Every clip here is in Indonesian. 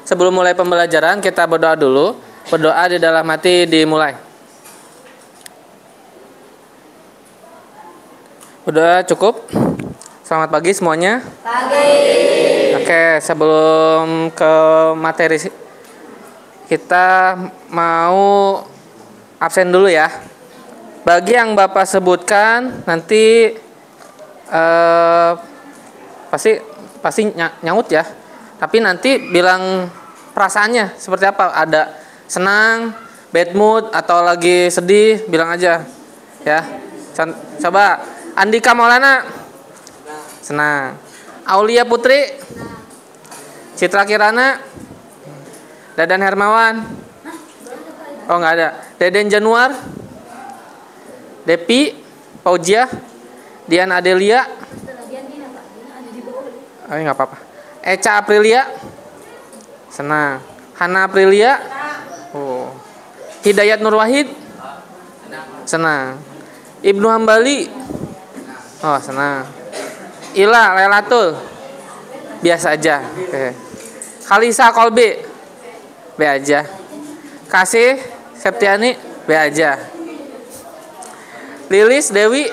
Sebelum mulai pembelajaran kita berdoa dulu. Berdoa di dalam hati dimulai. Berdoa cukup. Selamat pagi semuanya. Pagi. Oke, sebelum ke materi kita mau absen dulu ya. Bagi yang Bapak sebutkan nanti pasti nyaut ya. Tapi nanti bilang perasaannya seperti apa. Ada senang, bad mood, atau lagi sedih, bilang aja ya. Coba Andika Maulana senang. Aulia Putri, Citra Kirana, Dadan Hermawan, oh nggak ada. Deden Januar, Depi Fauzia, Dian Adelia, oh nggak apa-apa. Eca Aprilia senang. Hana Aprilia, oh. Hidayat Nur Wahid senang. Ibnu Hambali, oh senang. Ila Lailatul biasa aja. Oke. Khalisa Kolbe B aja. Kasih Septiani B aja. Lilis Dewi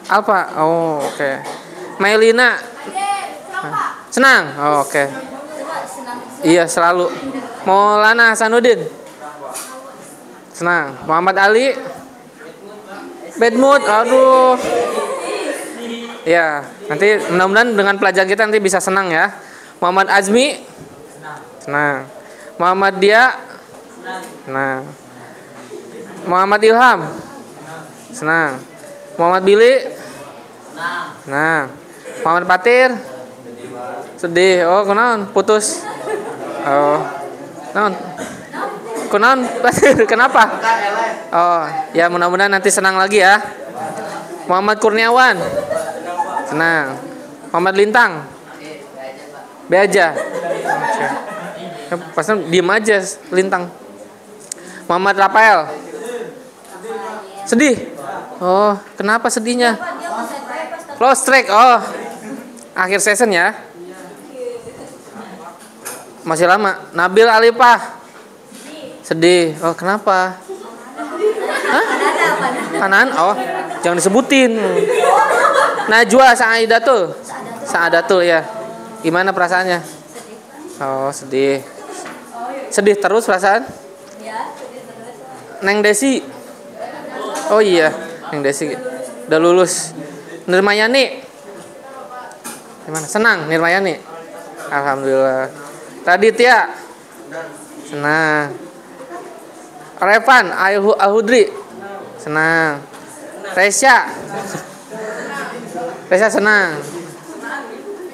Alfa, oh oke. Okay. Mailina senang, oh, oke. Okay. Iya selalu. Maulana Hasanuddin senang. Muhammad Ali bad mood, aduh. Ya, nanti mudah-mudahan dengan pelajaran kita nanti bisa senang ya. Muhammad Azmi senang. Muhammad Dia senang. Muhammad Ilham senang. Muhammad Billy senang. Muhammad Patir sedih. Oh kunaon putus. Oh naon kunaon kenapa? Oh ya mudah-mudahan nanti senang lagi ya. Muhammad Kurniawan senang. Muhammad Lintang B aja. Okay. Pasnya diem aja Lintang. Muhammad Rafael sedih. Oh kenapa sedihnya? Close track. Oh akhir season ya. Masih lama. Nabil Alipah sedih. Oh kenapa? Hah? Kanan? Oh jangan disebutin. Najwa Saadatul ya. Gimana perasaannya? Oh sedih. Sedih terus perasaan? Neng Desi. Oh iya, Neng Desi udah lulus. Nirmayani. Gimana? Senang Nirmayani? Alhamdulillah. Raditya senang. Revan Ahudri senang. Resya senang.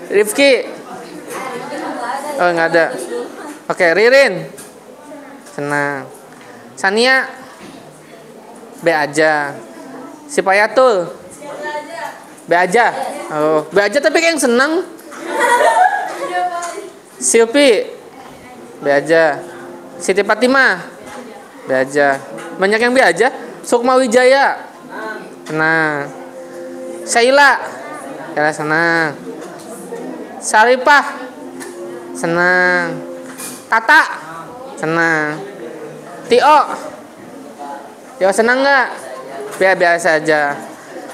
Rifki oh nggak ada. Oke, Ririn senang. Sania B aja. Si Payatul B aja. Oh B aja tapi kayak yang senang. Silpi B aja. Siti Fatimah B aja. Banyak yang B aja. Sukma Wijaya senang. Syaila senang. Saripah senang. Tata senang. Tio senang nggak? Biasa aja.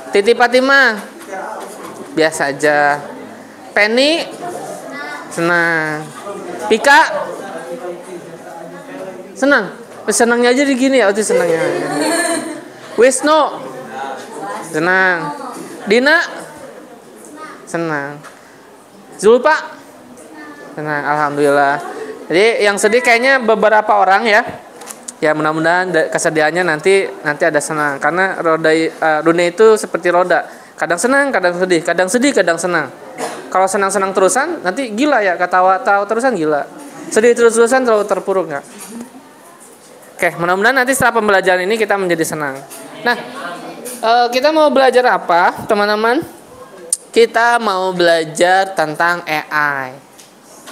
Titi Fatimah biasa aja. Penny senang. Pika senang. Senangnya aja digini ya, itu senangnya. Wisnu senang. Dina senang. Zulpa senang. Alhamdulillah. Jadi yang sedih kayaknya beberapa orang ya. Ya mudah-mudahan kesedihannya nanti ada senang. Karena dunia itu seperti roda. Kadang senang, kadang sedih. Kadang sedih, kadang senang. Kalau senang-senang terusan nanti gila ya. Ketawa terusan gila. Sedih terus-terusan terlalu terpuruk nggak? Oke, mudah-mudahan nanti setelah pembelajaran ini kita menjadi senang. Nah, kita mau belajar apa, teman-teman? Kita mau belajar tentang AI.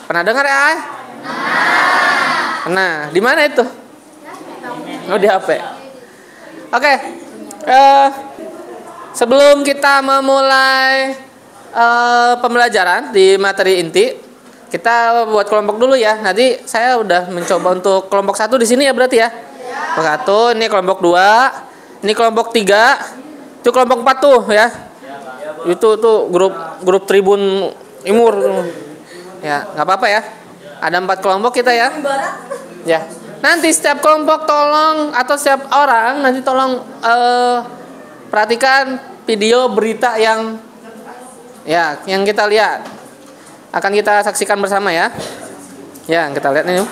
Pernah dengar AI? Nah, di mana itu? Oh, di HP. Oke. Sebelum kita memulai pembelajaran di materi inti. Kita buat kelompok dulu ya. Nanti saya udah mencoba untuk kelompok 1 di sini ya berarti ya. Kelompok 1, ini kelompok 2, ini kelompok 3, itu kelompok 4 tuh ya. Itu tuh grup Tribun Imur. Ya, nggak apa-apa ya. Ada 4 kelompok kita ya. Ya. Nanti setiap kelompok tolong atau setiap orang nanti tolong perhatikan video berita yang kita lihat. Akan kita saksikan bersama ya. Ya, kita lihat nih.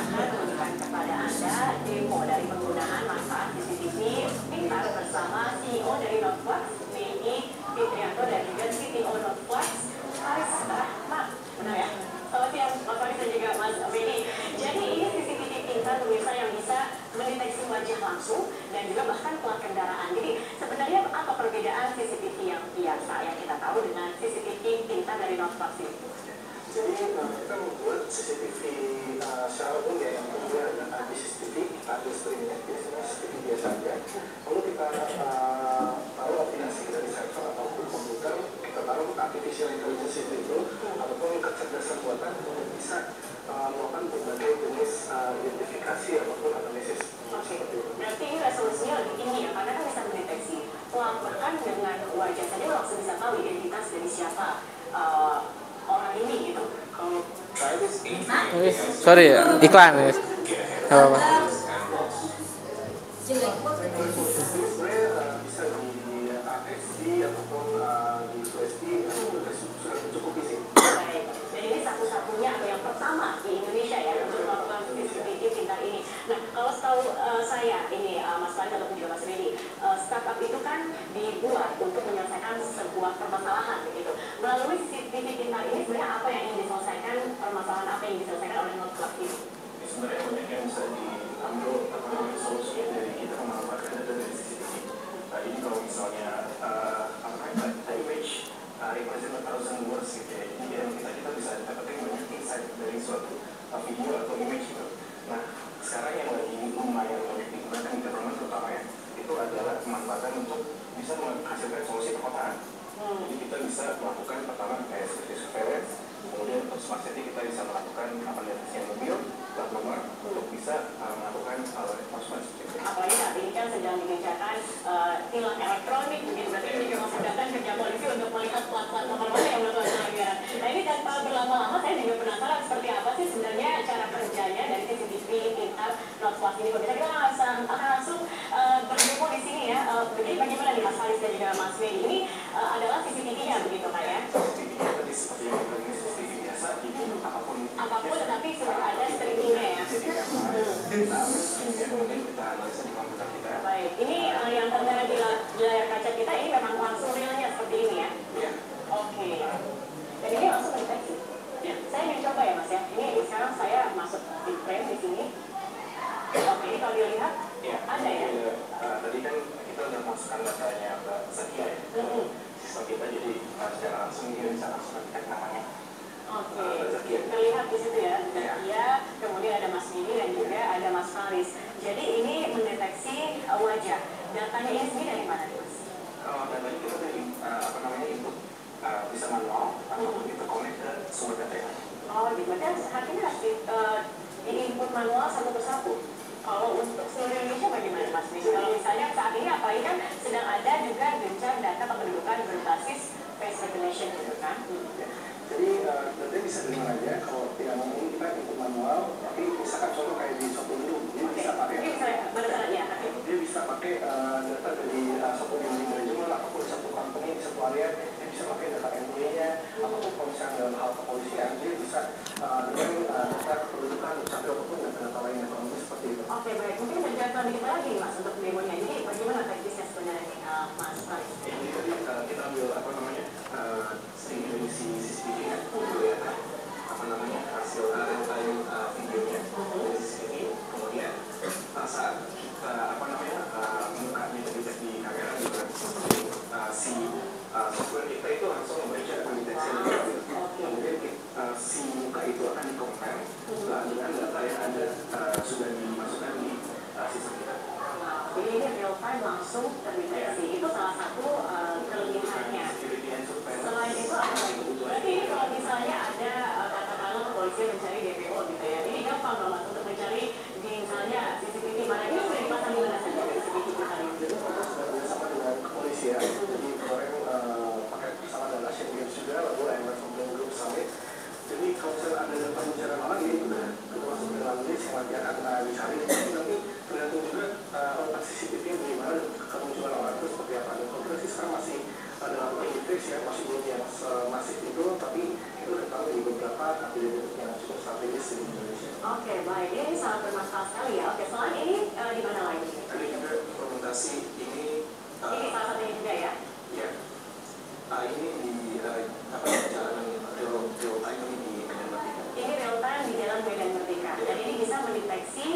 Langsung dan juga bahkan plat kendaraan. Jadi sebenarnya apa perbedaan CCTV yang biasa yang kita tahu dengan CCTV pintar dari Northvox itu? Jadi kita membuat CCTV secara umum ya, yang kedua ada CCTV, ada streamingnya, biasanya CCTV biasa aja. Lalu kita taruh aplikasi dari server ataupun komputer, kita taruh artificial intelligence itu ataupun kecerdasan buatan untuk bisa melakukan berbagai jenis identifikasi ataupun analisis. Berarti ini resolusinya lebih tinggi ya, karena kan bisa mendeteksi pelan bahkan dengan wajah saja langsung bisa tahu identitas dari siapa orang ini gitu. Kalau sorry ya, iklan ya. Apa-apa. Bisa di AXD ataupun di USD sudah cukup isi. Baik, dan ini satu-satunya atau yang pertama di Indonesia ya untuk melakukan CCTV pintar ini. Nah, kalau setahu saya ini Mas Farid ataupun juga Mas Redi, startup itu kan dibuat untuk menyelesaikan sebuah permasalahan begitu. Melalui CCTV pintar ini sebenarnya apa yang ingin diselesaikan, permasalahan apa yang diselesaikan oleh Northvox ini? Sebenarnya banyak yang bisa diambil solusinya dari kita memanfaatkan data dari CCTV. Ini kalau misalnya image represent 1,000 words gitu ya, jadi kita bisa dapetin banyak insight dari suatu video atau image gitu. Nah, sekarang yang lagi lumayan banyak digunakan di government terutama ya, itu adalah pemanfaatan untuk bisa menghasilkan solusi perkotaan. Jadi kita bisa melakukan pertama kayak seperti surveillance, kemudian untuk smart city kita bisa melakukan pendeteksian mobil, plat nomor untuk bisa melakukan enforcement. Apalagi saat ini kan sedang dikerjakan tilang elektronik, begitu berarti ini juga memudahkan kerja polisi untuk melihat plat-plat nomor mana yang melakukan pelanggaran. Nah ini tanpa berlama-lama saya juga penasaran seperti apa sih sebenarnya cara kerjanya dari CCTV pintar Northvox ini. Pemirsa kita akan langsung berdemo di sini ya. Jadi bagaimana nih Mas Faris dan juga Mas Medi, ini adalah CCTV-nya begitu kan ya? CCTV-nya tadi seperti yang ini CCTV biasa, jadi apapun tetapi sudah ada streamingnya ya. Kemudian kita analisa di komputer kita. Baik, ini yang tertera di layar kaca kita ini memang langsung realnya seperti ini ya? Iya. Oke. Dan ini langsung mendeteksi. Ya. Saya ingin coba ya Mas ya. Ini sekarang saya masuk di frame di sini. Oke, ini kalau dilihat Ya, ada ya? Tadi kan kita udah masukkan datanya ke Setia ya. Sistem kita jadi secara langsung dia bisa langsung cek namanya. Oke, terlihat di situ ya, Zakia, kemudian ada Mas Midi dan juga ada Mas Faris. Jadi ini mendeteksi wajah. Datanya ini sendiri dari mana nih Mas? Datanya kita dari input bisa manual ataupun kita connect ke sumber data yang ada. Oh, gitu. Berarti artinya harus di input manual satu persatu. Kalau untuk seluruh Indonesia bagaimana Mas Midi? Kalau misalnya saat ini apalagi kan sedang ada juga gencar data kependudukan berbasis face recognition gitu kan? Jadi data bisa dari mana aja. Kalau tidak mau kita input manual, tapi misalkan contoh kayak di Shopee dulu, dia bisa pakai. Dia bisa pakai data dari satu manajemen ataupun satu company, satu area. Dia bisa pakai data employee-nya, ataupun kalau misalnya dalam hal kepolisian, dia bisa dengan data kependudukan, sampai ataupun data lainnya seperti itu. Oke, baik. Mungkin berjalan dikit lagi Mas untuk demonya. Jadi bagaimana teknisnya sebenarnya Mas Faris? Ini tadi kita ambil streaming dari CCTV ya, lihat hasil real time videonya dari CCTV. Kemudian saat kita mukanya terdetek di kamera juga si software kita itu langsung membaca deteksi lebih awal. Kemudian si muka itu akan di-compare dengan data yang ada sudah dimasukkan di sistem kita. Jadi ini real time langsung terdeteksi. Itu salah satu kelebihannya. Selain itu apa lagi? dicari, tapi nanti tergantung juga letak CCTV yang bagaimana dan kemunculan orang itu seperti apa. Dan kalau sih sekarang masih dalam indeks ya, masih belum yang semasif itu, tapi itu udah tahu di beberapa aplikasi yang cukup strategis di Indonesia. Oke, baik. Ini sangat bermanfaat sekali ya. Oke, selain ini di mana lagi? Ada juga implementasi ini. Ini salah satunya juga ya? Ya. Ini di jalanan real time ini di Medan Merdeka. Ini real time di Jalan Medan Merdeka. Dan ini bisa mendeteksi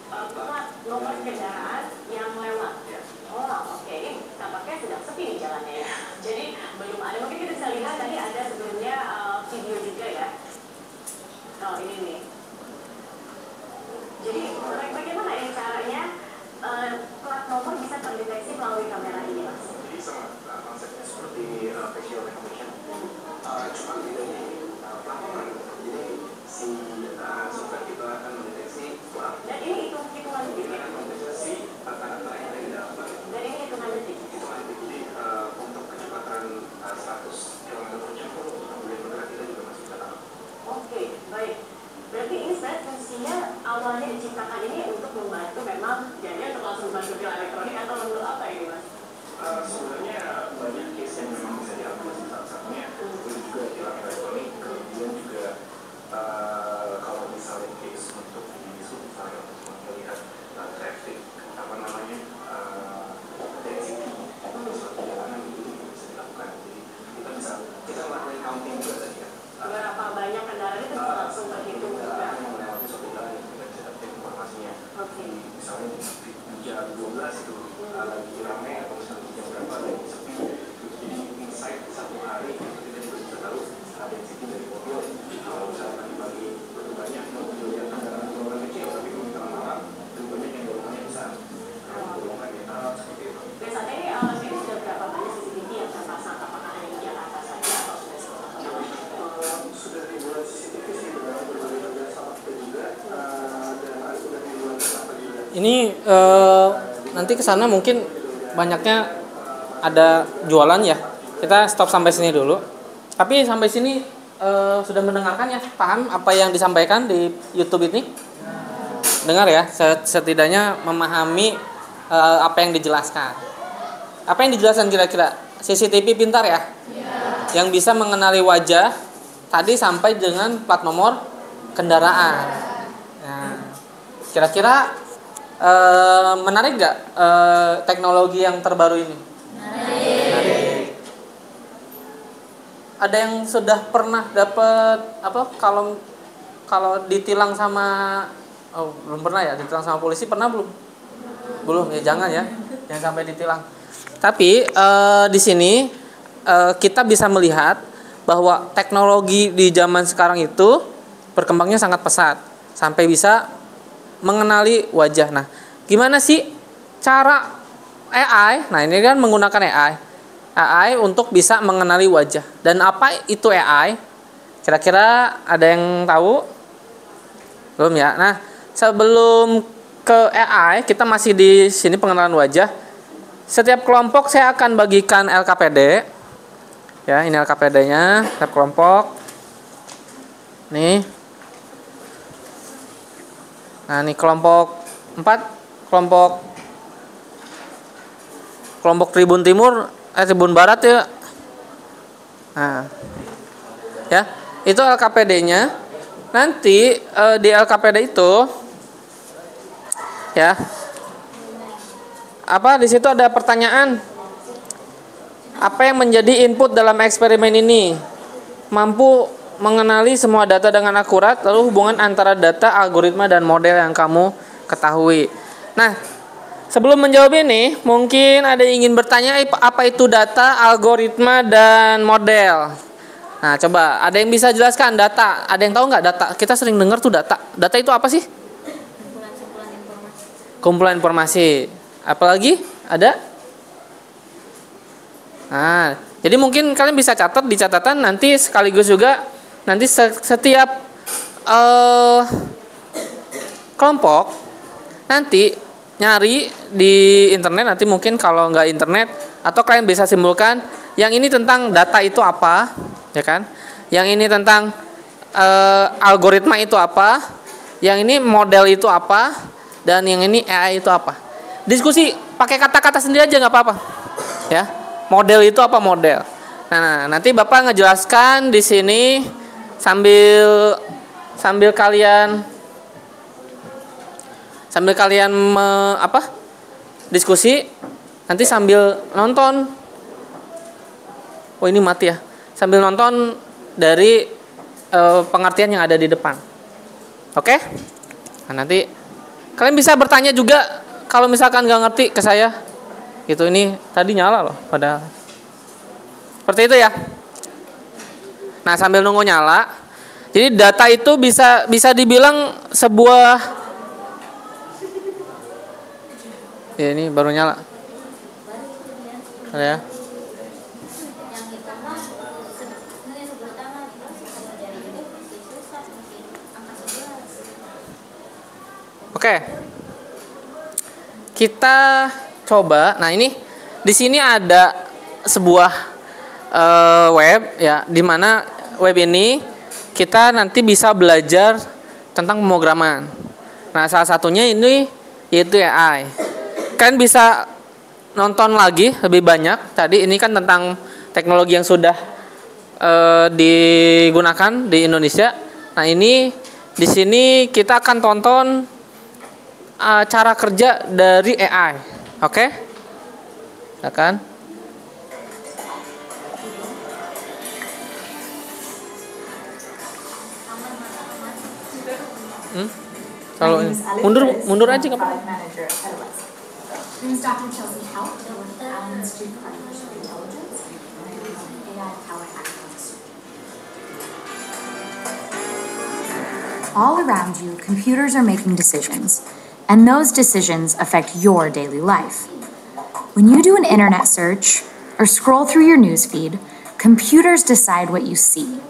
plat nomor kendaraan yang lewat. Ya. Oh, oke. Ini tampaknya sedang sepi nih jalannya ya. Jadi belum ada. Mungkin kita bisa lihat tadi ada sebelumnya video juga ya. Oh, ini nih. Jadi bagaimana ya caranya plat nomor bisa terdeteksi melalui kamera ini, Mas? Jadi sama konsepnya seperti facial recognition. Cuma bedanya ini pelaporan. Jadi si software kita akan mendeteksi plat. Dan ini hitungan detik. Kita akan mendeteksi data-data yang ada di dalam plat. Dan ini hitungan detik. Hitungan detik. Jadi untuk kecepatan 100 km/jam untuk kemudian bergerak kita juga masih bisa tahu. Oke, baik. Berarti ini sebenarnya fungsinya awalnya diciptakan ini untuk membantu memang jadi untuk langsung membantu tilang elektronik atau untuk apa ini, Mas? Sebenarnya banyak case yang memang bisa diambil salah satunya itu juga tilang elektronik, kemudian juga kalau misalnya case untuk di misalnya untuk melihat traffic apa namanya density suatu jalanan itu juga bisa dilakukan. Jadi kita melakukan counting juga tadi ya. Berapa banyak kendaraan itu bisa langsung terhitung juga. Melewati suatu jalan yang kita bisa dapat informasinya. Oke. Misalnya di jam 12 itu lagi ramai atau misalnya jam berapa lagi sepi. Jadi insight satu hari itu kita juga bisa tahu density dari mobil. Kalau misalnya dibagi lebih banyak mobil yang kendaraan golongan kecil tapi kalau kita malam lebih banyak yang golongannya besar. Golongannya seperti itu. Biasanya ini sudah berapa banyak CCTV yang terpasang? Apakah hanya di Jakarta saja atau sudah semua? Sudah ribuan CCTV sih dengan berbagai negara sama kita juga dan sudah ribuan sama juga. Ini nanti ke sana mungkin banyaknya ada jualan ya. Kita stop sampai sini dulu. Tapi sampai sini sudah mendengarkan ya, paham apa yang disampaikan di YouTube ini? Dengar ya, setidaknya memahami apa yang dijelaskan. Apa yang dijelaskan kira-kira? CCTV pintar ya? Yang bisa mengenali wajah tadi sampai dengan plat nomor kendaraan. Nah, kira-kira menarik nggak teknologi yang terbaru ini? Menarik. Ada yang sudah pernah dapat apa? Kalau ditilang sama belum pernah ya, ditilang sama polisi pernah belum? Belum ya, jangan ya, jangan sampai ditilang. Tapi di sini kita bisa melihat bahwa teknologi di zaman sekarang itu berkembangnya sangat pesat sampai bisa mengenali wajah. Nah, gimana sih cara AI? Nah, ini kan menggunakan AI untuk bisa mengenali wajah. Dan apa itu AI? Kira-kira ada yang tahu? Belum ya? Nah, sebelum ke AI, kita masih di sini pengenalan wajah. Setiap kelompok saya akan bagikan LKPD. Ya, ini LKPD-nya, setiap kelompok. Nih. Nah, ini kelompok 4, kelompok Tribun Timur, Tribun Barat ya. Nah. Ya, itu LKPD-nya. Nanti di LKPD itu ya. Apa di situ ada pertanyaan? Apa yang menjadi input dalam eksperimen ini? Mampu mengenali semua data dengan akurat, lalu hubungan antara data, algoritma, dan model yang kamu ketahui. Nah, sebelum menjawab ini, mungkin ada yang ingin bertanya apa itu data, algoritma, dan model. Nah, coba ada yang bisa jelaskan data? Ada yang tahu nggak data? Kita sering dengar tuh data. Data itu apa sih? Kumpulan informasi. Kumpulan informasi. Apalagi? Ada? Nah, jadi mungkin kalian bisa catat di catatan nanti sekaligus juga nanti setiap kelompok nanti nyari di internet, nanti mungkin kalau nggak internet atau kalian bisa simpulkan yang ini tentang data itu apa, ya kan? Yang ini tentang algoritma itu apa, Yang ini model itu apa, dan yang ini AI itu apa. Diskusi pakai kata-kata sendiri aja nggak apa-apa. Ya, model itu apa model. Nah, nanti Bapak ngejelaskan di sini sambil kalian diskusi, nanti sambil nonton. Oh, ini mati ya. Sambil nonton dari pengertian yang ada di depan. Oke? Nah, nanti kalian bisa bertanya juga kalau misalkan nggak ngerti ke saya. Gitu, ini tadi nyala loh padahal. Seperti itu ya. Nah, sambil nunggu nyala. Jadi data itu bisa dibilang sebuah. Ya, ini baru nyala. Ya. Oke. Kita coba. Nah, ini di sini ada sebuah web ya, di mana web ini kita nanti bisa belajar tentang pemrograman. Nah, salah satunya ini yaitu AI. Kalian bisa nonton lagi lebih banyak. Tadi ini kan tentang teknologi yang sudah digunakan di Indonesia. Nah, ini di sini kita akan tonton cara kerja dari AI. Oke? Ya kan? Kalau mundur aja nggak apa-apa. This is Dr. Chelsea Hout with Allen Institute for Artificial Intelligence and AI Powered Actions. All around you, computers are making decisions, and those decisions affect your daily life. When you do an internet search or scroll through your newsfeed, computers decide what you see.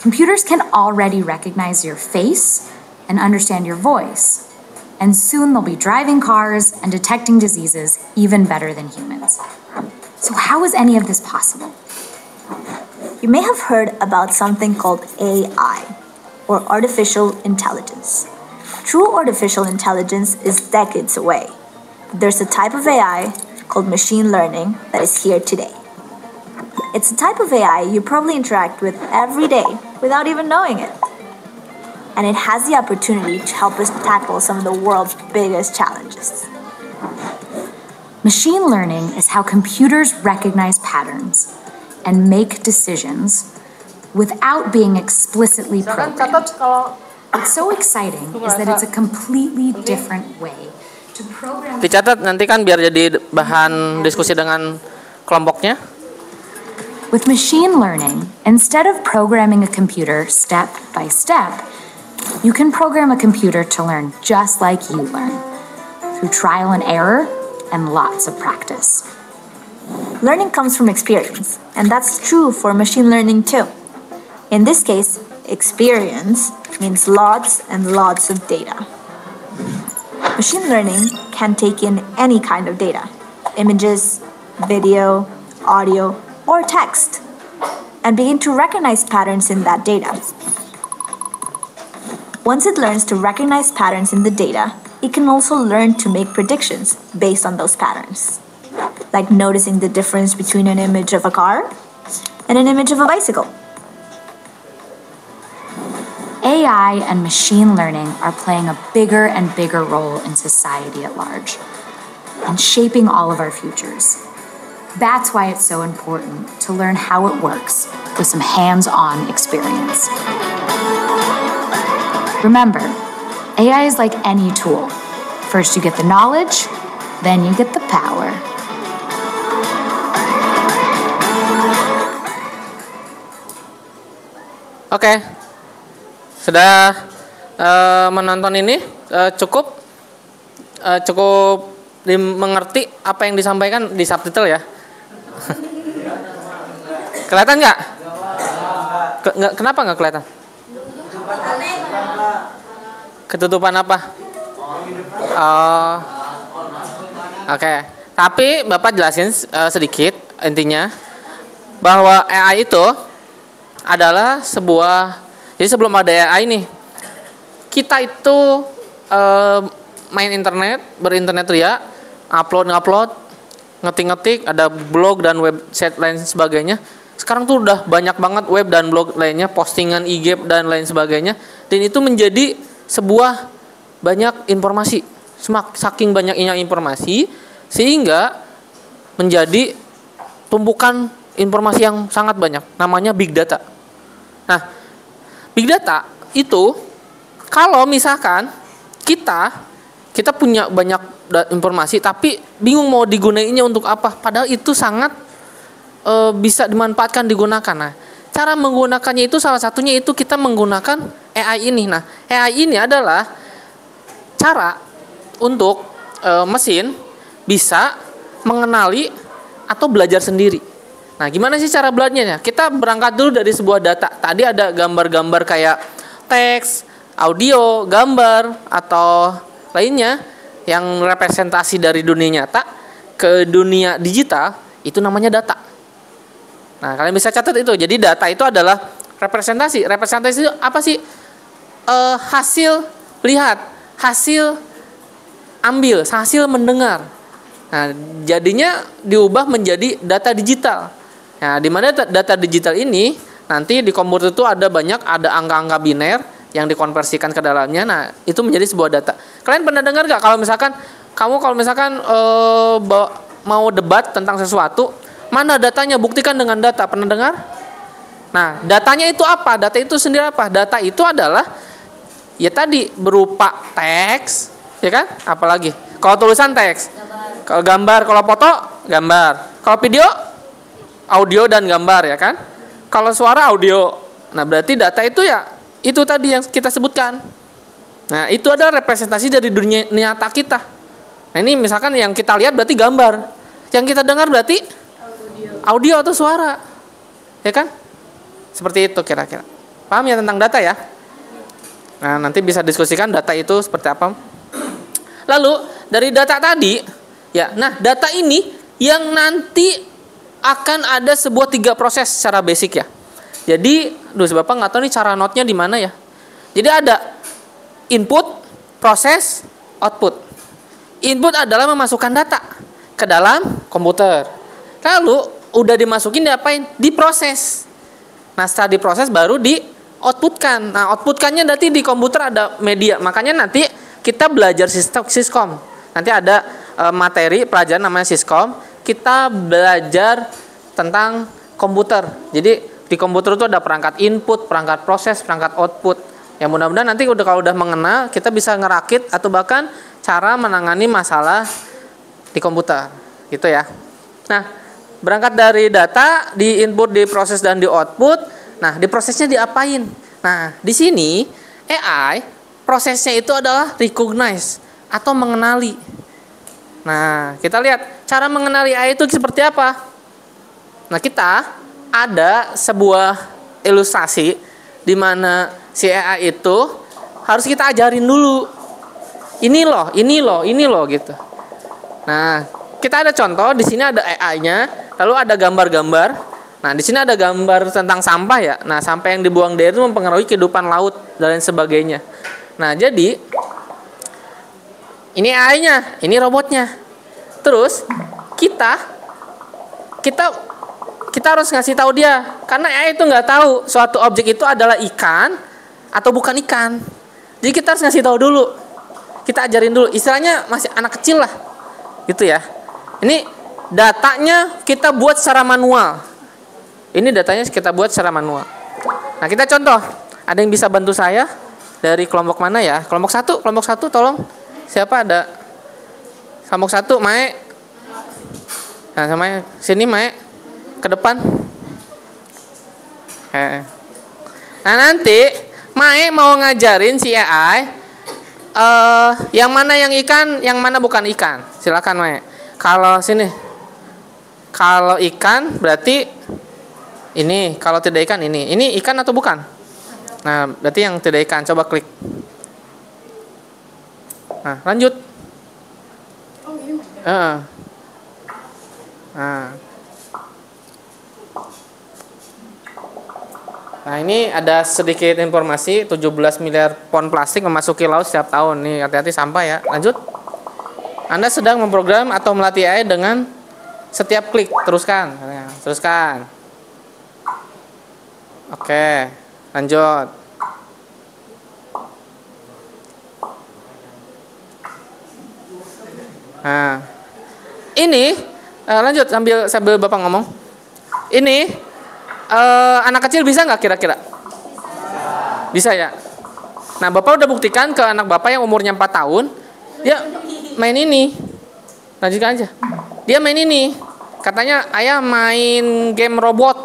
Computers can already recognize your face and understand your voice. And soon they'll be driving cars and detecting diseases even better than humans. So how is any of this possible? You may have heard about something called AI, or artificial intelligence. True artificial intelligence is decades away. There's a type of AI called machine learning that is here today. It's a type of AI you probably interact with every day without even knowing it. And it has the opportunity to help us tackle some of the world's biggest challenges. Machine learning is how computers recognize patterns and make decisions without being explicitly programmed. What's so exciting is that it's a completely different way to program. Dicatat nanti kan biar jadi bahan diskusi dengan kelompoknya. With machine learning, instead of programming a computer step by step, you can program a computer to learn just like you learn, through trial and error and lots of practice. Learning comes from experience, and that's true for machine learning too. In this case, experience means lots and lots of data. Machine learning can take in any kind of data, images, video, audio, or text, and begin to recognize patterns in that data. Once it learns to recognize patterns in the data, it can also learn to make predictions based on those patterns, like noticing the difference between an image of a car and an image of a bicycle. AI and machine learning are playing a bigger and bigger role in society at large and shaping all of our futures. That's why it's so important to learn how it works with some hands-on experience. Remember, AI is like any tool. First you get the knowledge, then you get the power. Oke. Sudah menonton ini cukup dimengerti apa yang disampaikan di subtitle ya. Kelihatan nggak? Kenapa nggak kelihatan? Ketutupan apa? Oh, oke. Tapi Bapak jelasin sedikit intinya bahwa AI itu adalah sebuah. Jadi sebelum ada AI nih, kita itu main internet, berinternet ria, upload, ngetik, ada blog dan website lain sebagainya. Sekarang tuh udah banyak banget web dan blog lainnya, postingan IG dan lain sebagainya. Dan itu menjadi sebuah banyak informasi, saking banyaknya informasi sehingga menjadi tumpukan informasi yang sangat banyak, namanya big data. Nah, big data itu kalau misalkan kita punya banyak informasi tapi bingung mau digunainnya untuk apa, padahal itu sangat bisa dimanfaatkan, digunakan. Nah, cara menggunakannya itu salah satunya itu kita menggunakan AI ini. Nah, AI ini adalah cara untuk mesin bisa mengenali atau belajar sendiri. Nah, gimana sih cara belajarnya? Kita berangkat dulu dari sebuah data. Tadi ada gambar-gambar kayak teks, audio, gambar, atau lainnya yang representasi dari dunia nyata ke dunia digital, itu namanya data. Nah, kalian bisa catat itu. Jadi data itu adalah representasi. Representasi itu apa sih? Hasil lihat, hasil ambil, hasil mendengar. Nah, jadinya diubah menjadi data digital. Nah, di mana data digital ini nanti di komputer itu ada angka-angka biner yang dikonversikan ke dalamnya. Nah, itu menjadi sebuah data. Kalian pernah dengar gak kalau misalkan mau debat tentang sesuatu, mana datanya? Buktikan dengan data. Pernah dengar? Nah, datanya itu apa? Data itu sendiri apa? Data itu adalah ya tadi berupa teks, ya kan? Apalagi kalau tulisan teks, kalau gambar, kalau foto gambar, kalau video audio dan gambar, ya kan? Kalau suara audio. Nah, berarti data itu ya itu tadi yang kita sebutkan. Nah, itu adalah representasi dari dunia nyata kita. Nah, ini misalkan yang kita lihat berarti gambar, yang kita dengar berarti audio atau suara, ya kan? Seperti itu kira-kira. Paham ya tentang data ya? Nah, nanti bisa diskusikan data itu seperti apa. Lalu dari data tadi, ya, nah data ini yang nanti akan ada sebuah 3 proses secara basic ya. Jadi, Bapak nggak tahu nih cara notnya di mana ya. Jadi ada input, proses, output. Input adalah memasukkan data ke dalam komputer. Lalu udah dimasukin diapain? Diproses. Nah, setelah diproses baru di outputkan. Nah, outputkannya nanti di komputer ada media. Makanya nanti kita belajar Siskom. Nanti ada materi pelajaran namanya Siskom. Kita belajar tentang komputer. Jadi di komputer itu ada perangkat input, perangkat proses, perangkat output. Ya mudah-mudahan nanti kalau udah mengenal, kita bisa ngerakit atau bahkan cara menangani masalah di komputer, gitu ya. Nah, berangkat dari data, di input, di proses dan di output. Nah, di prosesnya diapain? Nah, di sini AI prosesnya itu adalah recognize atau mengenali. Nah, kita lihat cara mengenali AI itu seperti apa. Nah, kita ada sebuah ilustrasi di mana si AI itu harus kita ajarin dulu. Ini loh gitu. Nah, kita ada contoh di sini ada AI-nya, lalu ada gambar-gambar. Nah, di sini ada gambar tentang sampah ya. Nah, sampah yang dibuang di air itu mempengaruhi kehidupan laut dan lain sebagainya. Nah, jadi ini AI-nya, ini robotnya. Terus kita harus ngasih tahu dia, karena AI itu nggak tahu suatu objek itu adalah ikan atau bukan ikan. Jadi kita harus ngasih tahu dulu. Kita ajarin dulu. Istilahnya masih anak kecil lah, gitu ya. Ini datanya kita buat secara manual. Nah, kita contoh. Ada yang bisa bantu saya dari kelompok mana ya? Kelompok satu tolong. Siapa ada? Kelompok 1, Mae. Nah, sama sini Mae. Ke depan. Nah, nanti Mae mau ngajarin si AI yang mana yang ikan, yang mana bukan ikan. Silakan Mae. Kalau sini. Kalau ikan berarti ini, kalau tidak ikan ini. Ini ikan atau bukan? Nah, berarti yang tidak ikan. Coba klik. Nah, lanjut. Nah. Nah, ini ada sedikit informasi, 17 miliar pon plastik memasuki laut setiap tahun. Nih, hati-hati sampah ya. Lanjut. Anda sedang memprogram atau melatih AI dengan setiap klik. Teruskan. Teruskan. Oke, lanjut. Nah, ini lanjut sambil Bapak ngomong. Ini anak kecil bisa nggak kira-kira? Bisa ya. Nah, Bapak udah buktikan ke anak Bapak yang umurnya 4 tahun, dia main ini. Lanjutkan aja. Dia main ini. Katanya ayah main game robot.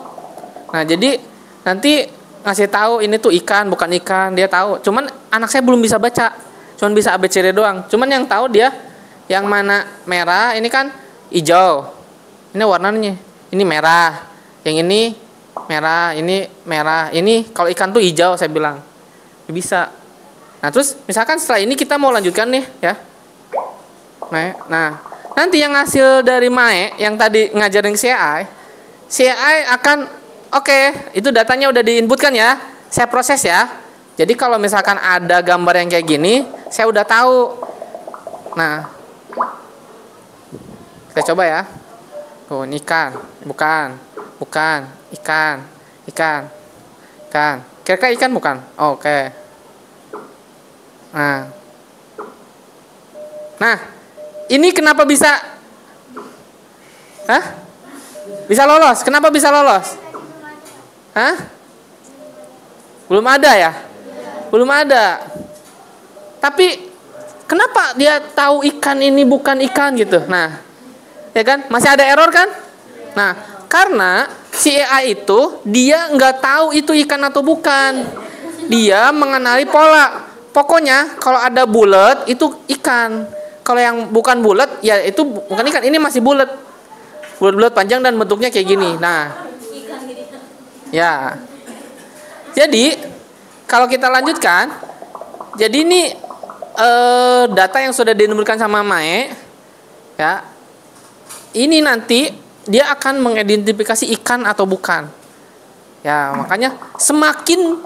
Nah, jadi nanti ngasih tahu ini tuh ikan bukan ikan, dia tahu. Cuman anak saya belum bisa baca. Cuman bisa ABCD doang. Cuman yang tahu dia yang mana merah, ini kan hijau. Ini warnanya. Ini merah. Yang ini merah, ini merah. Ini kalau ikan tuh hijau saya bilang. Bisa. Nah, terus misalkan setelah ini kita mau lanjutkan nih ya. Nah, nanti yang hasil dari Mae yang tadi ngajarin si AI akan oke, itu datanya udah diinputkan ya. Saya proses ya. Jadi kalau misalkan ada gambar yang kayak gini, saya udah tahu. Nah, kita coba ya. Oh, ini ikan, bukan, ikan. Kira-kira ikan bukan? Oh, oke. Nah, ini kenapa bisa? Bisa lolos? Kenapa bisa lolos? Belum ada ya? Belum ada. Tapi kenapa dia tahu ikan ini bukan ikan gitu? Nah, ya kan? Masih ada error kan? Nah, karena si AI itu dia nggak tahu itu ikan atau bukan. Dia mengenali pola. Pokoknya kalau ada bulat itu ikan. Kalau yang bukan bulat ya itu bukan ikan. Ini masih bulat. Bulat-bulat panjang dan bentuknya kayak gini. Nah, ya. Jadi kalau kita lanjutkan, jadi ini data yang sudah dinumurkan sama Mae, ya. Ini nanti dia akan mengidentifikasi ikan atau bukan. Ya, makanya semakin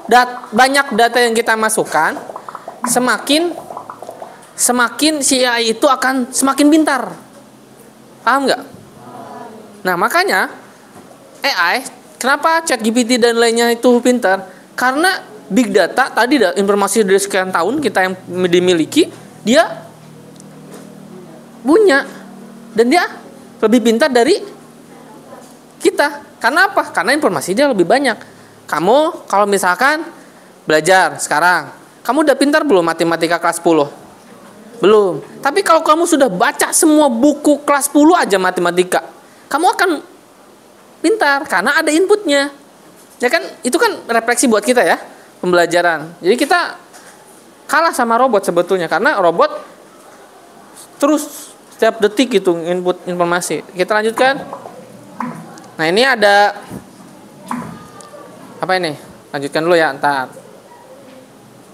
banyak data yang kita masukkan, semakin si AI itu akan semakin pintar. Paham nggak? Nah, makanya AI, kenapa ChatGPT dan lainnya itu pintar? Karena big data tadi informasi dari sekian tahun kita yang dimiliki, dia punya dan dia lebih pintar dari kita. Karena apa? Karena informasi dia lebih banyak. Kamu kalau misalkan belajar sekarang, kamu udah pintar belum matematika kelas 10? Belum. Tapi kalau kamu sudah baca semua buku kelas 10 aja matematika, kamu akan pintar karena ada inputnya. Ya kan? Itu kan refleksi buat kita ya, pembelajaran. Jadi kita kalah sama robot sebetulnya karena robot terus setiap detik itu input informasi. Kita lanjutkan. Nah, ini ada apa ini? Lanjutkan dulu ya, ntar.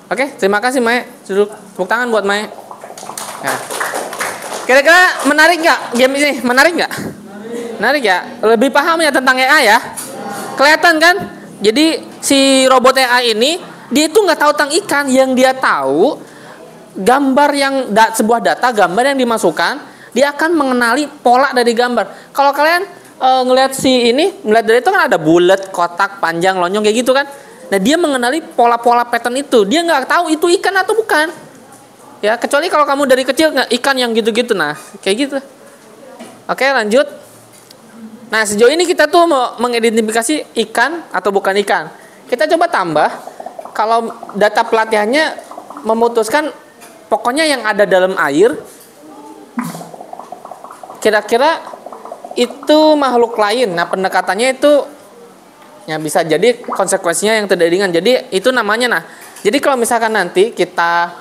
Oke, terima kasih Mae. Tepuk tangan buat Mae. Nah. Kira-kira menarik nggak game ini? Menarik nggak? Menarik ya. Lebih paham ya tentang AI ya. Kelihatan kan? Jadi si robot AI ini dia itu nggak tahu tentang ikan. Yang dia tahu gambar yang sebuah data, gambar yang dimasukkan, dia akan mengenali pola dari gambar. Kalau kalian ngelihat si ini, melihat dari itu kan ada bulat, kotak, panjang, lonjong kayak gitu kan. Nah, dia mengenali pola-pola pattern itu. Dia nggak tahu itu ikan atau bukan. Ya, kecuali kalau kamu dari kecil ikan yang gitu-gitu, nah kayak gitu. Oke, lanjut. Nah, sejauh ini kita tuh mau mengidentifikasi ikan atau bukan ikan. Kita coba tambah, kalau data pelatihannya memutuskan pokoknya yang ada dalam air, kira-kira itu makhluk lain. Nah, pendekatannya itu ya bisa jadi konsekuensinya yang tidak ringan. Jadi itu namanya, nah. Jadi kalau misalkan nanti kita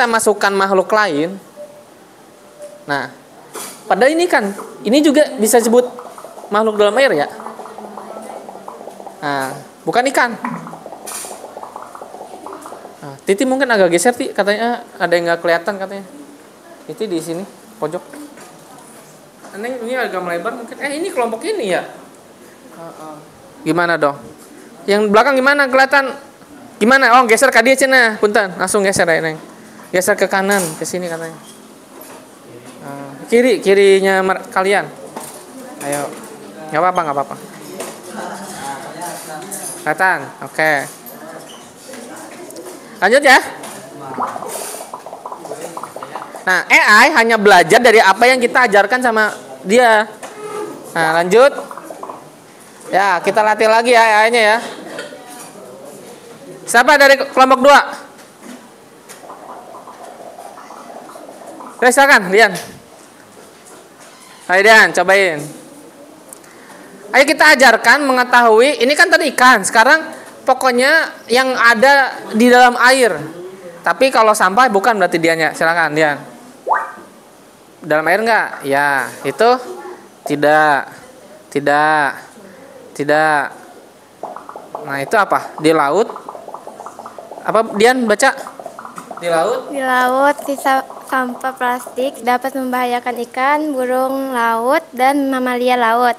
masukkan makhluk lain. Nah, padahal ini juga bisa disebut makhluk dalam air ya. Nah, bukan ikan. Nah, Titi mungkin agak geser, Ti, katanya ada yang nggak kelihatan katanya. Titi di sini pojok. Ini agak melebar mungkin. Ini kelompok ini ya. Gimana dong? Yang belakang gimana kelihatan? Gimana? Oh, geser ke dia cenah. Punten, langsung geser ya, Neng. Geser ke kanan, ke sini katanya. Kirinya kalian. Ayo. Enggak apa-apa. Kelihatan. Oke. Lanjut ya. Nah, AI hanya belajar dari apa yang kita ajarkan sama dia. Nah, lanjut. Ya, kita latih lagi ya AI-nya ya. Siapa dari kelompok 2? Silakan, Dian. Ayo Dian, cobain. Ayo kita ajarkan mengetahui, ini kan tadi ikan, sekarang pokoknya yang ada di dalam air. Tapi kalau sampah bukan berarti Diannya. Silakan Dian. Dalam air enggak? Ya, itu tidak. Nah, itu apa? Di laut. Apa Dian baca? Di laut. Di laut, sisa sampah plastik dapat membahayakan ikan, burung laut, dan mamalia laut.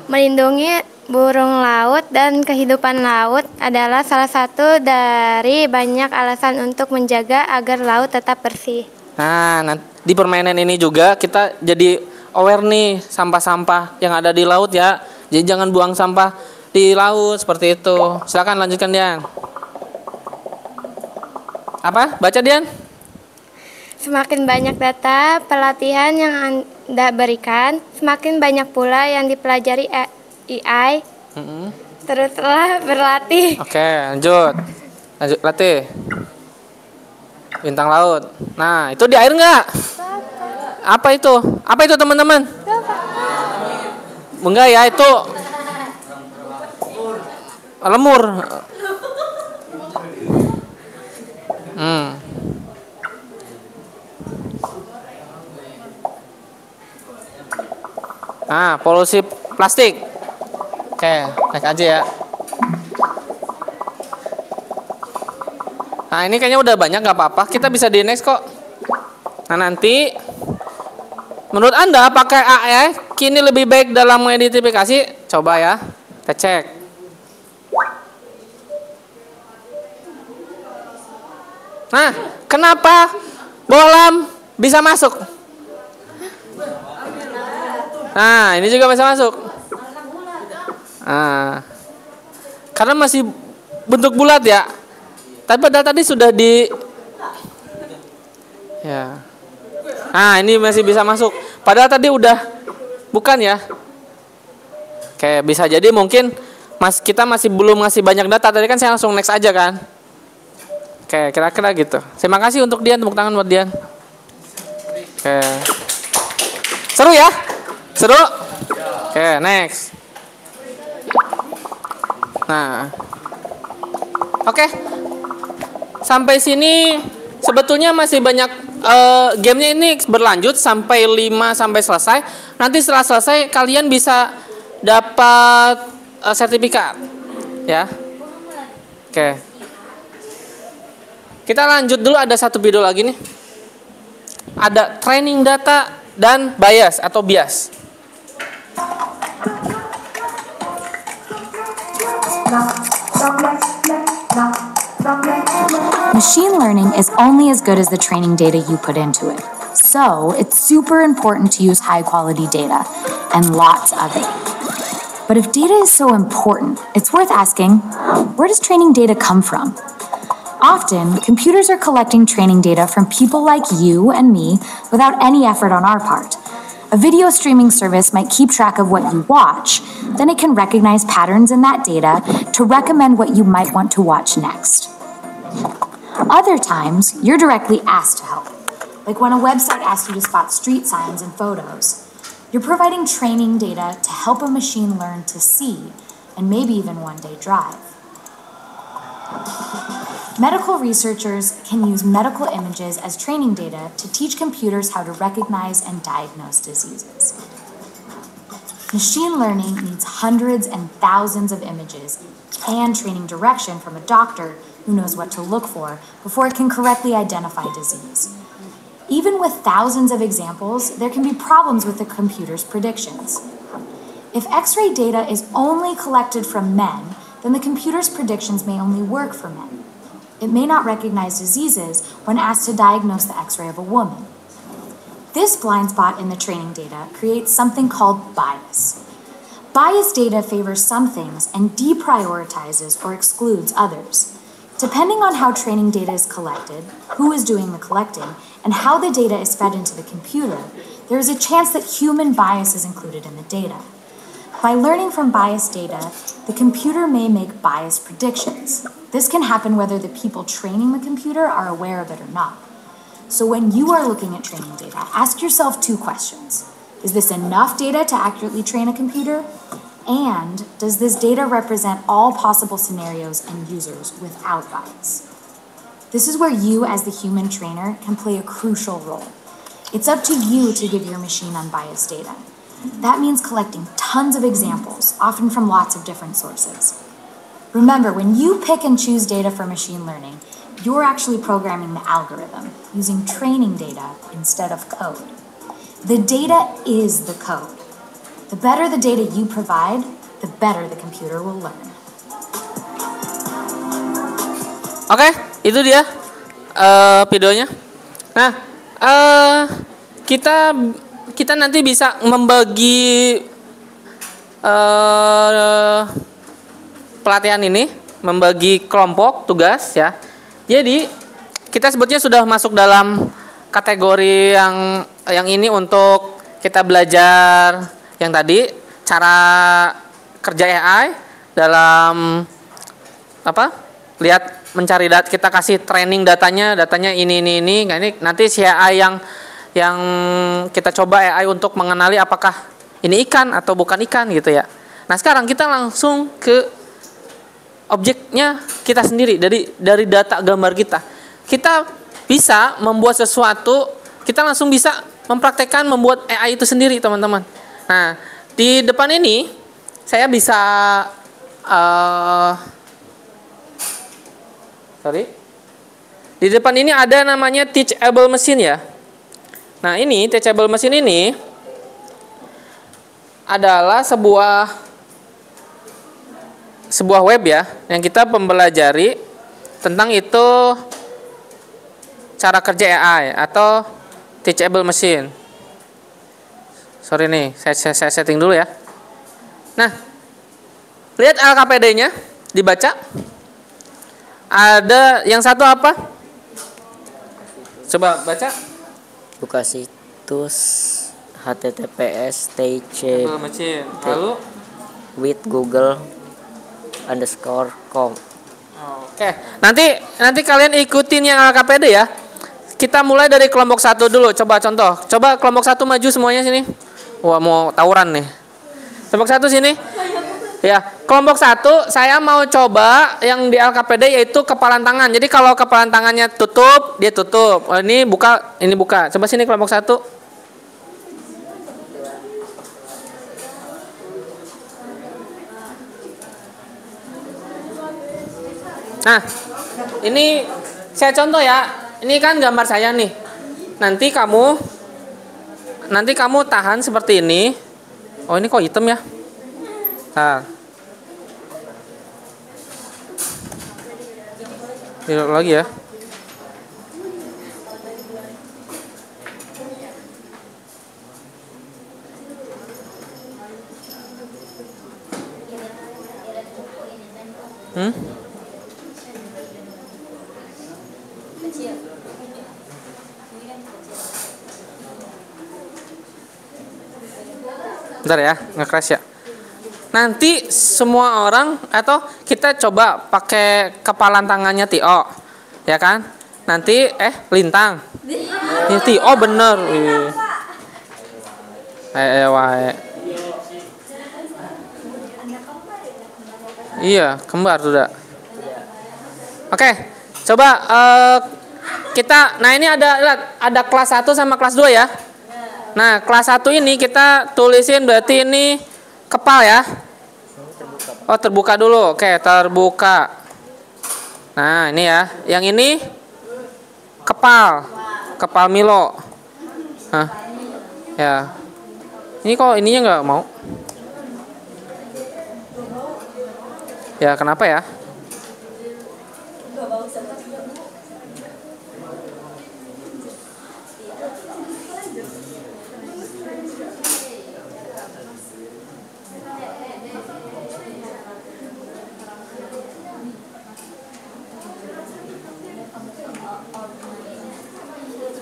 Melindungi burung laut dan kehidupan laut adalah salah satu dari banyak alasan untuk menjaga agar laut tetap bersih. Nah, di permainan ini juga kita jadi aware nih sampah-sampah yang ada di laut ya. Jadi jangan buang sampah di laut seperti itu. Silakan lanjutkan Dian. Apa? Baca Dian. Semakin banyak data pelatihan yang Anda berikan, semakin banyak pula yang dipelajari AI. Teruslah berlatih. Oke, lanjut latih. Bintang laut. Nah, itu di air nggak? Apa itu? Apa itu teman-teman? Enggak ya, itu lemur. Nah, polusi plastik. Oke, naik aja ya. Nah, ini kayaknya udah banyak, nggak apa-apa. Kita bisa di next kok. Nah, nanti menurut Anda pakai AI kini lebih baik dalam mengidentifikasi? Coba ya, kita cek. Nah, kenapa bohlam bisa masuk? Nah, ini juga bisa masuk. Nah, karena masih bentuk bulat ya. Tapi padahal tadi sudah ya. Nah, ini masih bisa masuk. Padahal tadi udah bukan ya. Oke, bisa jadi mungkin kita masih belum ngasih banyak data. Tadi kan saya langsung next aja kan. Oke, kira-kira gitu. Terima kasih untuk Dian, tepuk tangan buat Dian. Oke. Seru ya? Seru? Oke, next. Nah. Oke. Sampai sini sebetulnya masih banyak gamenya ini berlanjut sampai 5 sampai selesai. Nanti setelah selesai kalian bisa dapat sertifikat. Ya. Oke. Kita lanjut dulu, ada satu video lagi nih. Ada training data dan bias atau bias. Machine learning is only as good as the training data you put into it. So, it's super important to use high-quality data, and lots of it. But if data is so important, it's worth asking, where does training data come from? Often, computers are collecting training data from people like you and me without any effort on our part. A video streaming service might keep track of what you watch, then it can recognize patterns in that data to recommend what you might want to watch next. Other times, you're directly asked to help, like when a website asks you to spot street signs and photos. You're providing training data to help a machine learn to see, and maybe even one day drive. Medical researchers can use medical images as training data to teach computers how to recognize and diagnose diseases. Machine learning needs hundreds and thousands of images and training direction from a doctor who knows what to look for before it can correctly identify disease. Even with thousands of examples, there can be problems with the computer's predictions. If X-ray data is only collected from men, then the computer's predictions may only work for men. It may not recognize diseases when asked to diagnose the X-ray of a woman. This blind spot in the training data creates something called bias. Bias data favors some things and deprioritizes or excludes others. Depending on how training data is collected, who is doing the collecting, and how the data is fed into the computer, there is a chance that human bias is included in the data. By learning from biased data, the computer may make biased predictions. This can happen whether the people training the computer are aware of it or not. So when you are looking at training data, ask yourself 2 questions. Is this enough data to accurately train a computer? And does this data represent all possible scenarios and users without bias? This is where you, as the human trainer, can play a crucial role. It's up to you to give your machine unbiased data. That means collecting tons of examples, often from lots of different sources. Remember, when you pick and choose data for machine learning, you're actually programming the algorithm using training data instead of code. The data is the code. The better the data you provide, the better the computer will learn. Oke, itu dia videonya. Nah, kita nanti bisa membagi pelatihan ini, membagi kelompok tugas ya. Jadi kita sebutnya sudah masuk dalam kategori yang ini untuk kita belajar yang tadi cara kerja AI dalam lihat mencari data, kita kasih training datanya ini. Nah, ini nanti si AI yang kita coba AI untuk mengenali apakah ini ikan atau bukan ikan gitu ya. Nah, sekarang kita langsung ke objeknya kita sendiri dari data gambar kita. Kita bisa membuat sesuatu, kita langsung bisa mempraktekkan membuat AI itu sendiri, teman-teman. Nah, di depan ini saya bisa di depan ini ada namanya teachable machine ya. Nah, ini teachable machine ini adalah sebuah web ya yang kita mempelajari tentang itu cara kerja AI atau teachable machine. Sorry nih, saya setting dulu ya. Nah, lihat LKPD-nya, dibaca. Ada yang satu apa? Coba baca. Buka situs https teachable machine. Lalu with google_com. Oke, nanti kalian ikutin yang LKPD ya. Kita mulai dari kelompok 1 dulu. Coba contoh. Coba kelompok 1 maju semuanya sini. Wah, mau tawuran nih. Kelompok 1 sini. Ya, kelompok 1 saya mau coba yang di LKPD yaitu kepalan tangan. Jadi kalau kepalan tangannya tutup, dia tutup. Oh, ini buka, ini buka. Coba sini kelompok 1. Nah, ini saya contoh ya. Ini kan gambar saya nih. Nanti kamu tahan seperti ini. Oh, ini kok hitam ya? Nah. Lihat lagi ya. Bentar ya, nge-crash ya. Nanti semua orang atau kita coba pakai kepalan tangannya Tio, ya kan? Nanti lintang. Ya Tio bener. Wae. Iya, kembar sudah. Oke, coba kita. Nah, ini ada kelas 1 sama kelas 2 ya. Nah, kelas 1 ini kita tulisin berarti ini kepal ya. Oh, terbuka dulu. Oke, terbuka. Nah, ini ya. Yang ini kepal. Kepal Milo. Nah, ya. Ini kok ininya nggak mau? Ya, kenapa ya?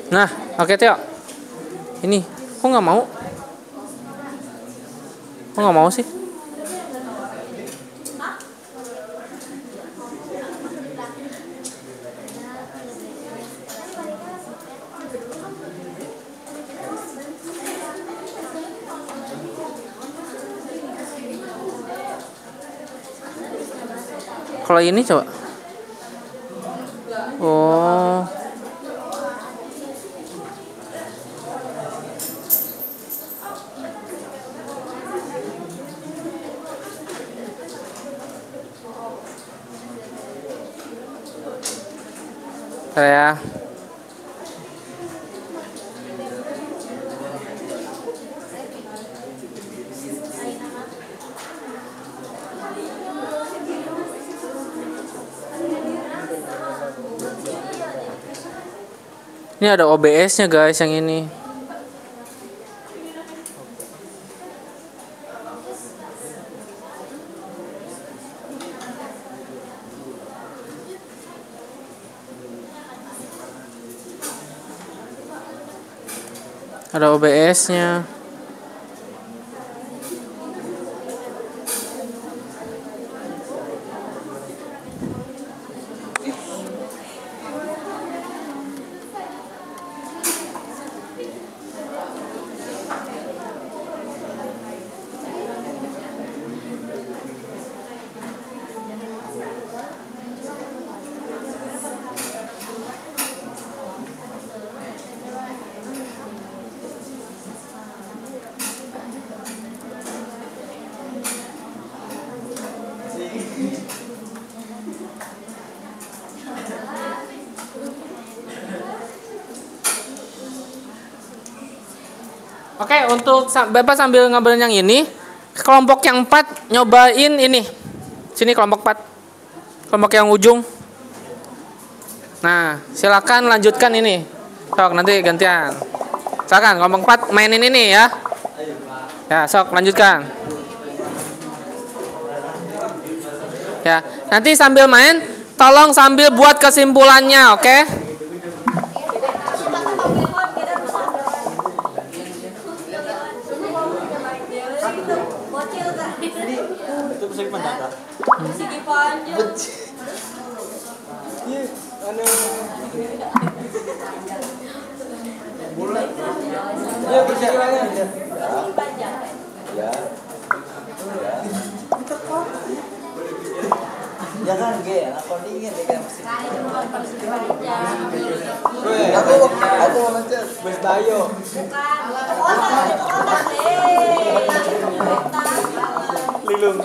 Nah, oke Tio. Ini, kok nggak mau? Kok nggak mau sih? Kalau ini coba. Oh. Ya. Ini ada OBS-nya guys yang ini. Ada OBS-nya. Oke, untuk Bapak sambil ngambil yang ini, kelompok yang 4 nyobain ini. Sini kelompok 4. Kelompok yang ujung. Nah, silakan lanjutkan ini. Sok, nanti gantian. Silakan kelompok 4 mainin ini ya. Ya, sok lanjutkan. Ya, nanti sambil main, tolong sambil buat kesimpulannya, oke? Jangan ge, aku dingin kan. Aku mau mencet bes bayo. Lilung.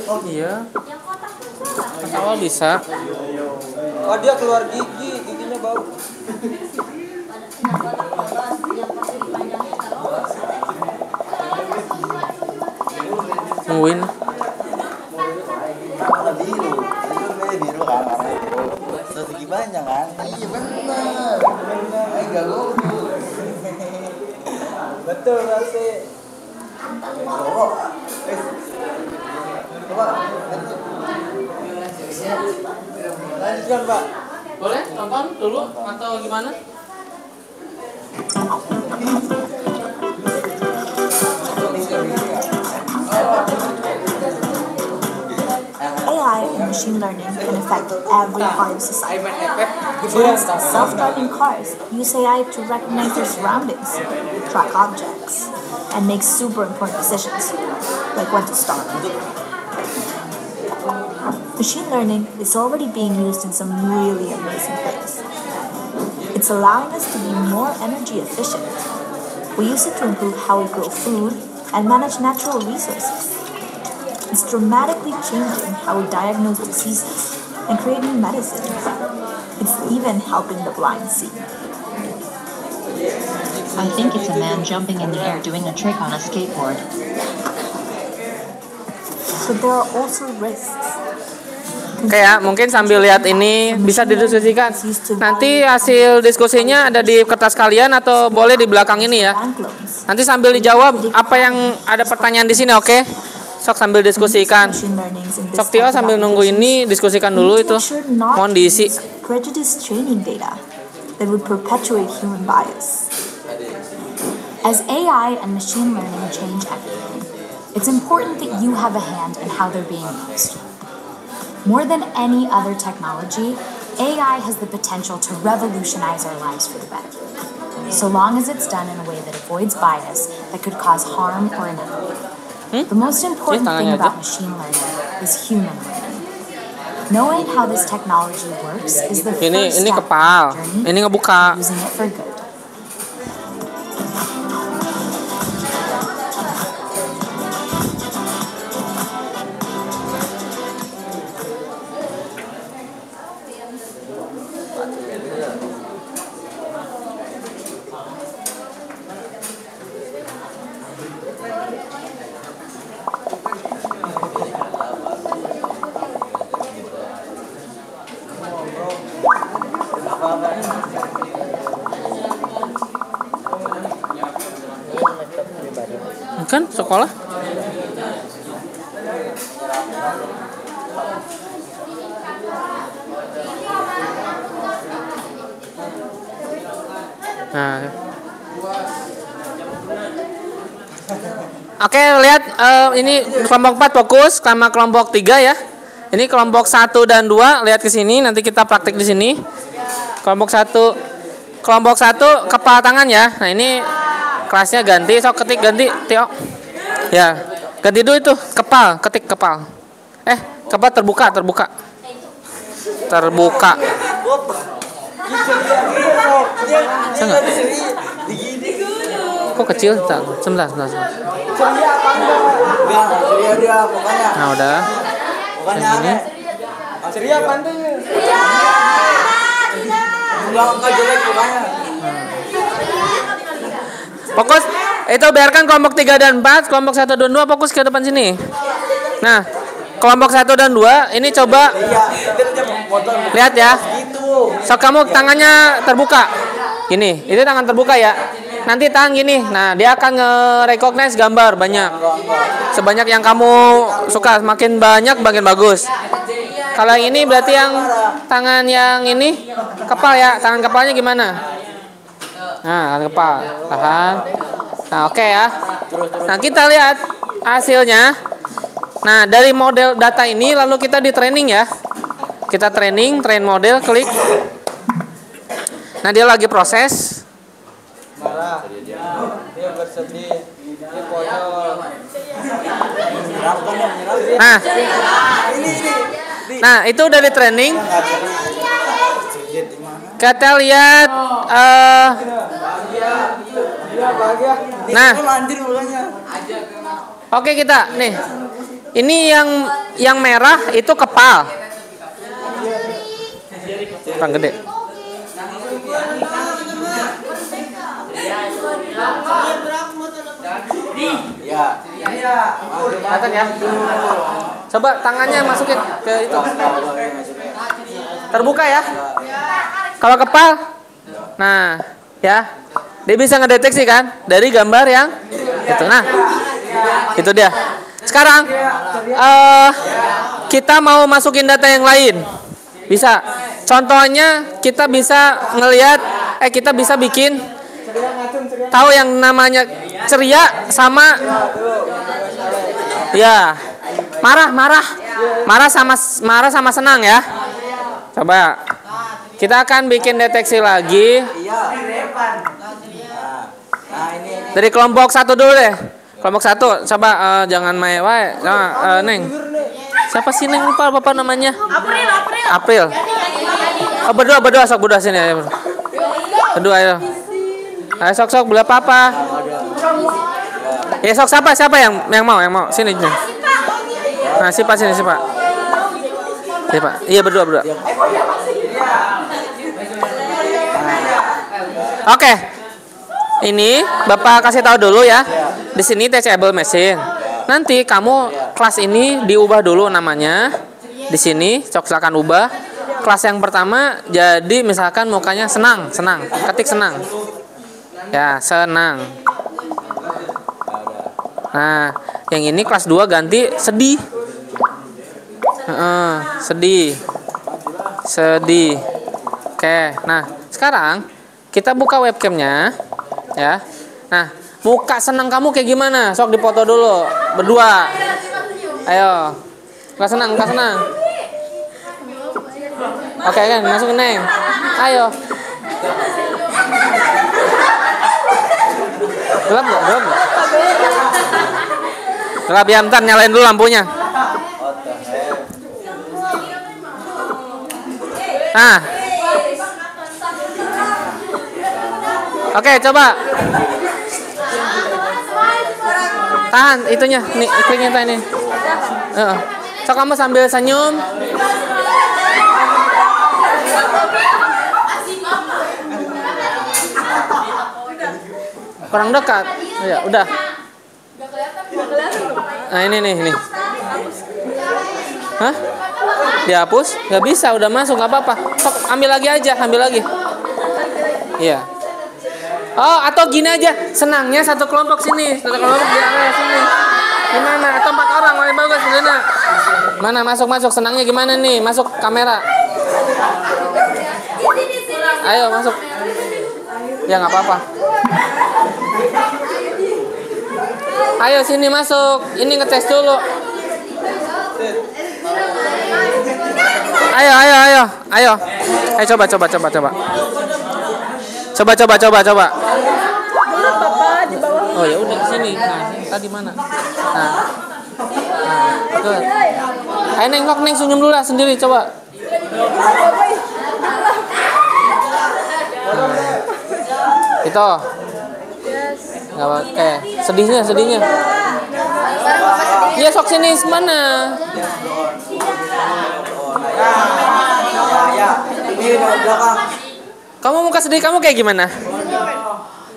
Oh iya. Awal bisa. Oh dia keluar gigi, giginya bau. Tungguin. Biru kan, terus gigi banyak kan? Iya benar. Enggak lu. Betul pasti. Coba. Lanjutkan Pak. Boleh tonton dulu atau gimana? AI and machine learning can affect every part of society. For instance, self-driving cars use AI to recognize their surroundings, track objects, and make super important decisions, like when to stop. Machine learning is already being used in some really amazing ways. It's allowing us to be more energy efficient. We use it to improve how we grow food and manage natural resources. It's dramatically changing how we diagnose diseases and create new medicines. It's even helping the blind see. I think it's a man jumping in the air doing a trick on a skateboard. So there are also risks. Oke ya, mungkin sambil lihat ini bisa didiskusikan. Nanti hasil diskusinya ada di kertas kalian atau boleh di belakang ini ya. Nanti sambil dijawab apa yang ada pertanyaan di sini, oke? Sok sambil diskusikan. Sok Tio sambil nunggu ini diskusikan dulu itu. Mohon diisi. Prejudice training data that would perpetuate human bias. As AI and machine learning change everything, it's important that you have a hand in how they're being used. More than any other technology, AI has the potential to revolutionize our lives for the better, so long as it's done in a way that avoids bias that could cause harm or injury. The most important thing about machine learning is human learning. Knowing how this technology works is the first step in the journey of using it for good. Kan sekolah nah. Oke, lihat ini kelompok 4 fokus sama kelompok 3 ya. Ini kelompok 1 dan 2 lihat ke sini, nanti kita praktik di sini. Kelompok 1 kepala tangan ya. Nah, ini kelasnya ganti, sok ketik ganti, Tio. Ya, ganti dulu itu, kepal, ketik kepal. Kepal terbuka. Kok kecil? 19. Nah, udah. Yang ini. Ceria pantai. Fokus, itu biarkan kelompok 3 dan 4, kelompok 1 dan 2 fokus ke depan sini. Nah, kelompok 1 dan 2 ini coba lihat ya. So, kamu tangannya terbuka. Gini, itu tangan terbuka ya. Nanti tangan gini. Nah, dia akan nge-recognize gambar banyak. Sebanyak yang kamu suka, semakin banyak makin bagus. Kalau yang ini berarti yang tangan yang ini kepal ya. Tangan kepalnya gimana? Nah, kepal, tahan. Nah, oke ya. Nah, kita lihat hasilnya. Nah, dari model data ini lalu kita di training ya. Kita train model, klik. Nah, dia lagi proses. Dia bersedih, dia konyol. Nah, itu udah di training. Kita lihat nah, oke kita nih, ini yang merah itu kepal, kurang gede. Kelihatan ya? Coba tangannya masukin ke itu. Terbuka ya? Kalau kepal, nah ya, dia bisa ngedeteksi kan dari gambar yang itu. Nah, itu dia. Sekarang kita mau masukin data yang lain. Bisa. Contohnya kita bisa ngelihat, kita bisa bikin tahu yang namanya ceria sama ya marah sama senang ya. Coba kita akan bikin deteksi lagi dari kelompok 1 dulu deh. Kelompok 1 coba jangan main wae. Neng Siapa sih Neng, lupa bapak namanya? April. Oh, berdua sok berdua sini ayo. Berdua ayo. Ayo sok beli apa? Ya sok siapa yang mau sini. Nah, si Pak sini si Pak. Ya Pak. Iya berdua. Oke. Ini Bapak kasih tahu dulu ya. Di sini teachable machine. Nanti kamu kelas ini diubah dulu namanya. Di sini silakan ubah. Kelas yang pertama jadi misalkan mukanya senang. Ketik senang. Ya, senang. Nah, yang ini kelas 2 ganti sedih. Sedih. Oke, nah sekarang kita buka webcamnya ya. Nah, muka senang kamu kayak gimana? Sok dipoto dulu berdua. Ayo. Muka senang. Oke kan, masukin Neng. Ayo. Gelap nggak? Gelap ya, bentar nyalain dulu lampunya. Nah. Oke, coba. Tahan itunya, nih kliknya ini. So kamu sambil senyum. Kurang dekat. Ya, udah. Nah, ini. Hah? Dihapus? Gak bisa, udah masuk, gak apa-apa. Sok, ambil lagi. Iya. Oh, atau gini aja, senangnya satu kelompok sini, satu kelompok di area sini. Gimana? Atau 4 orang, paling bagus, Lina. Mana masuk, senangnya gimana nih? Masuk kamera. Ayo masuk. Ya nggak apa-apa. Ayo sini masuk. Ini ngetes dulu. Ayo. Coba. Coba. Oh ya udah sini. Nah, tadi mana? Nah. Tuh. Ayo Neng senyum dulu lah sendiri coba. Itu. Enggak apa-apa. Sedihnya. Iya sok sini mana? Kamu muka sedih kamu kayak gimana?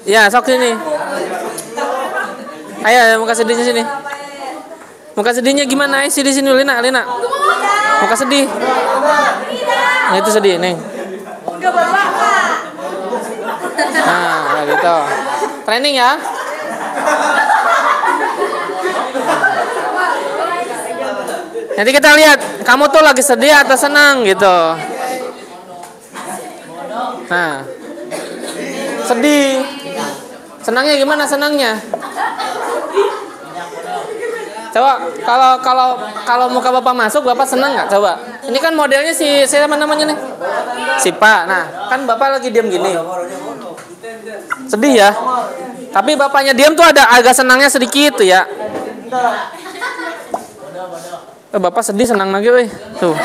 Ya sok sini. Ayo muka sedihnya sini. Muka sedihnya gimana? Ayo di sini Lina. Muka sedih. Nah itu sedih Neng. Nah gitu. Training ya. Nanti kita lihat kamu tuh lagi sedih atau senang gitu. Nah, sedih. Senangnya gimana senangnya? Coba kalau muka bapak masuk, bapak senang nggak? Coba. Ini kan modelnya siapa namanya nih? Si Pak. Nah, kan bapak lagi diam gini. Sedih ya. Tapi bapaknya diam tuh ada agak senangnya sedikit tuh ya. Bapak sedih senang lagi, weh. Tuh.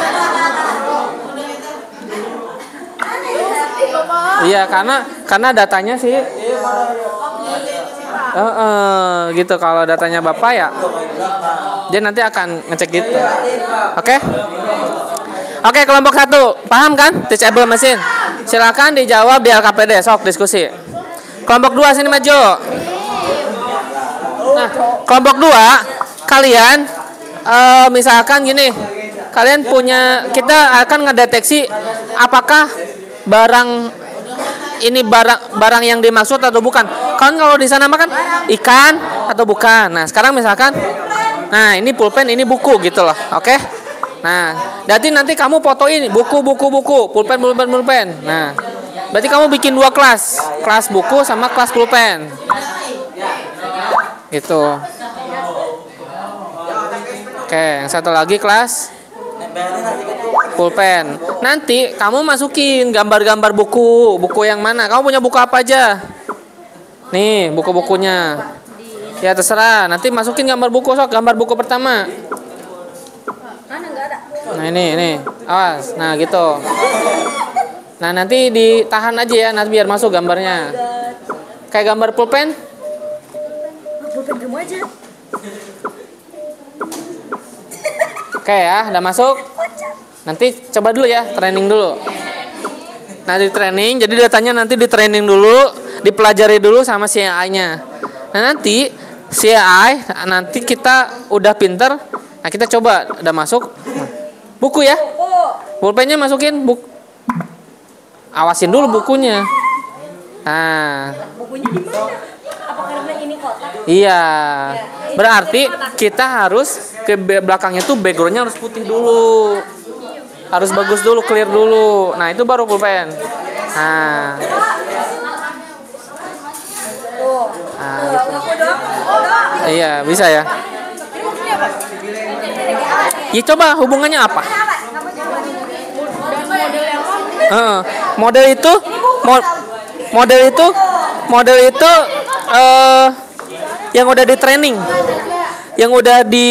Iya, karena datanya sih. Gitu kalau datanya bapak ya. Dia nanti akan ngecek gitu. Oke, kelompok 1. Paham kan? Teachable machine. Silakan dijawab di LKPD, sok diskusi. Kelompok 2 sini maju. Nah, kelompok 2 kalian misalkan gini, kalian kita akan ngedeteksi apakah barang ini barang yang dimaksud atau bukan. Kan kalau di sana makan ikan atau bukan. Nah, sekarang misalkan nah, ini pulpen, ini buku gitu loh. Oke? Nah, berarti nanti kamu fotoin buku, pulpen. Nah, berarti kamu bikin 2 kelas. Kelas buku sama kelas pulpen. Gitu. Oke, yang satu lagi kelas pulpen. Nanti kamu masukin gambar-gambar buku yang mana? Kamu punya buku apa aja? Nih, buku-bukunya. Ya terserah. Nanti masukin gambar buku, sok gambar buku pertama. Nah ini, awas. Nah gitu. Nah nanti ditahan aja ya, nanti biar masuk gambarnya. Kayak gambar pulpen. Pulpen kamu aja. Oke ya, udah masuk. Nanti coba dulu ya, training dulu. Nah di training, jadi datanya nanti di training dulu, dipelajari dulu sama CAI-nya. Nah nanti CAI, nanti kita udah pinter, nah kita coba, udah masuk. Buku ya, pulpennya masukin, awasin dulu bukunya. Nah, Bukunya di mana? Apa karena ini kotak? iya, berarti kita harus ke belakangnya tuh backgroundnya harus putih dulu, harus bagus dulu, clear dulu. Nah itu baru pulpen. Nah, gitu. Iya bisa ya. Ya coba hubungannya apa? Model itu yang udah di training, yang udah di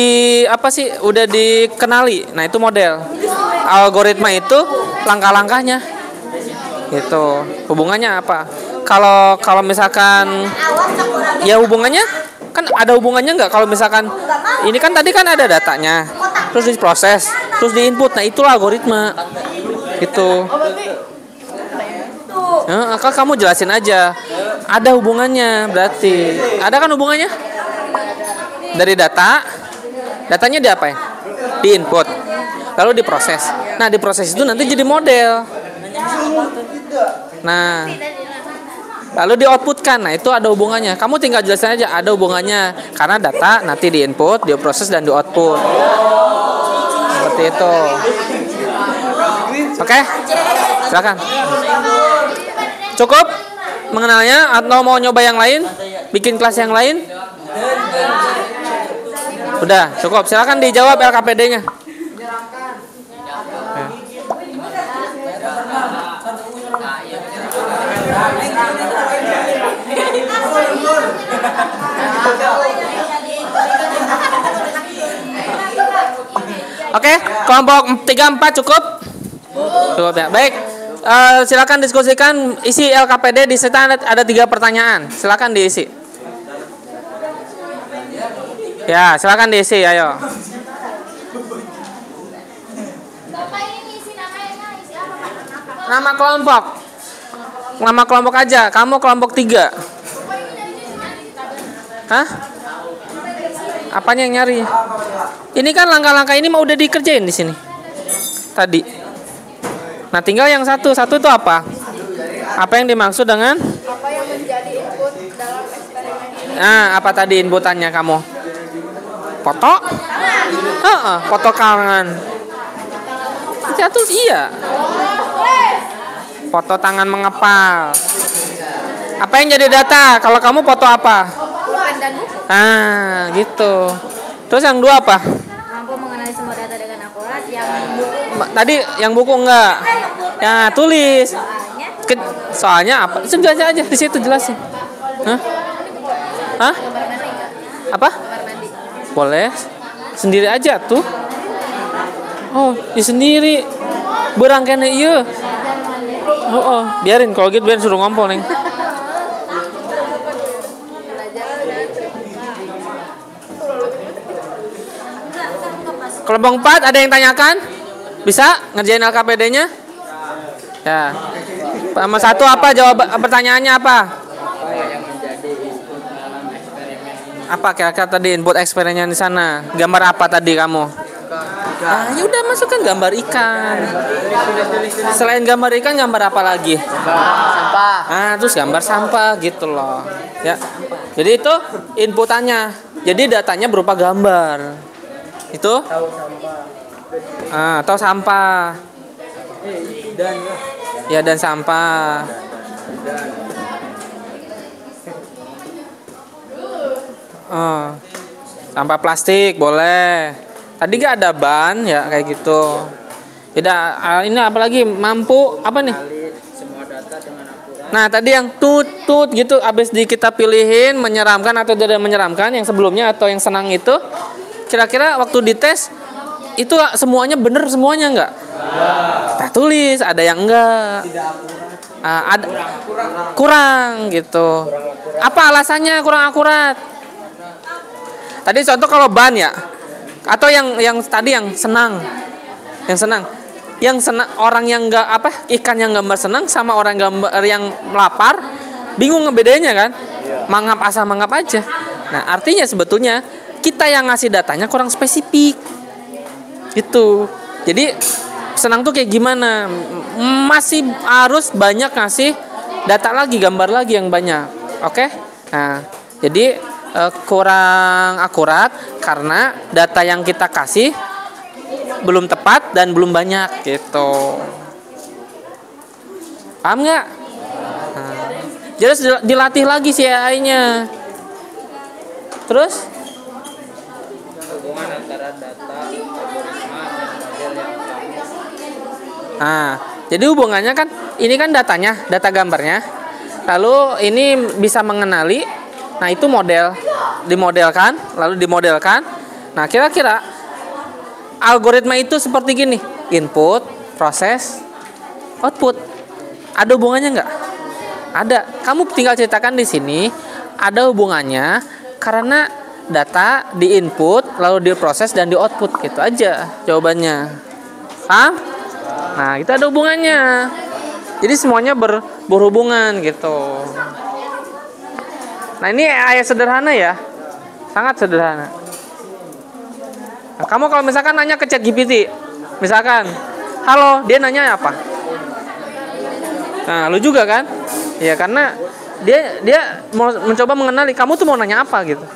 apa sih, udah dikenali. Nah itu model. Algoritma itu langkah-langkahnya. Gitu. Hubungannya apa? Kalau misalkan ya hubungannya kan ada hubungannya nggak? Kalau misalkan ini kan tadi kan ada datanya, terus diproses, terus diinput. Nah itulah algoritma. Itu. Kalau kamu jelasin aja, ada hubungannya berarti. Ada kan hubungannya? Dari datanya diapain? Diinput, lalu diproses. Nah diproses itu nanti jadi model. Nah, lalu di outputkan. Nah itu ada hubungannya. Kamu tinggal jelasin aja ada hubungannya. Karena data nanti diinput, diproses dan di output. Seperti itu. Oke? Silakan. Cukup mengenalnya atau mau nyoba yang lain? Bikin kelas yang lain? Udah, cukup. Silakan dijawab LKPD-nya. Oke, kelompok 3-4 cukup? Cukup ya. Baik. Silakan diskusikan isi LKPD. Di situ ada 3 pertanyaan. Silakan diisi. Ya, silakan diisi. Ayo. Nama kelompok. Nama kelompok aja. Kamu kelompok 3. Hah? Apanya yang nyari? Ini kan langkah-langkah ini mau udah dikerjain di sini. Tadi. Nah, tinggal yang satu. Satu itu apa? Apa yang dimaksud dengan? Apa yang menjadi input dalam eksperimen ini? Nah, apa tadi inputannya kamu? Foto? Foto tangan. Itu iya. Foto tangan mengepal. Apa yang jadi data? Kalau kamu foto apa? Pulpen dan buku. Ah, gitu. Terus yang 2 apa? Mampu mengenali semua data dengan akurat. Yang buku Tadi yang buku enggak. Ya, tulis. Soalnya apa? Sudah aja di situ jelasin. Hah? Apa? Boleh. Sendiri aja tuh. Oh, di sendiri. Berangkene ieu. Oh, biarin kalau gitu biarin suruh ngompol, Neng. Kelompok 4 ada yang tanyakan? Bisa ngerjain LKPD-nya? Ya. Sama 1 apa jawab pertanyaannya apa? Apa kira-kira tadi input eksperimennya di sana? Gambar apa tadi kamu? Ah, ya udah masukkan gambar ikan. Selain gambar ikan, gambar apa lagi? Sampah. Ah, terus gambar sampah gitu loh. Ya. Jadi itu inputannya. Jadi datanya berupa gambar. Itu? Atau sampah. Ya, dan sampah. Sampah plastik boleh. Tadi gak ada ban ya kayak gitu. Tidak, ini apalagi mampu apa nih? Nah tadi yang tut gitu, abis kita pilihin menyeramkan atau tidak menyeramkan, yang sebelumnya atau yang senang itu, kira-kira waktu dites itu semuanya bener semuanya enggak? Kita tulis, ada yang enggak. Ada kurang gitu. Apa alasannya kurang akurat? Tadi contoh kalau ban ya, atau yang tadi yang senang, orang yang enggak ikan yang gambar senang sama orang gambar yang lapar, bingung ngebedainnya kan? Mangap asal mangap aja. Nah artinya sebetulnya kita yang ngasih datanya kurang spesifik, gitu. Jadi senang tuh kayak gimana? Masih harus banyak ngasih data lagi, gambar lagi yang banyak. Oke? Nah, jadi kurang akurat karena data yang kita kasih belum tepat dan belum banyak gitu. Paham nggak? Nah, jadi dilatih lagi si AI-nya. Terus? Hubungan antara data, algoritma, dan model yang jadi hubungannya kan ini kan datanya, data gambarnya. Lalu ini bisa mengenali. Nah, itu model, dimodelkan, lalu dimodelkan. Nah, kira-kira algoritma itu seperti gini, input, proses, output. Ada hubungannya nggak? Ada. Kamu tinggal ceritakan di sini ada hubungannya karena data di input, lalu diproses dan di output, gitu aja jawabannya. Paham? Nah, itu ada hubungannya. Jadi semuanya berhubungan gitu. Nah, ini ayat sederhana ya. Sangat sederhana. Nah, kamu kalau misalkan nanya ke ChatGPT, misalkan, halo, dia nanya apa? Nah, lu juga kan? Ya, karena dia mau mencoba mengenali kamu tuh mau nanya apa gitu.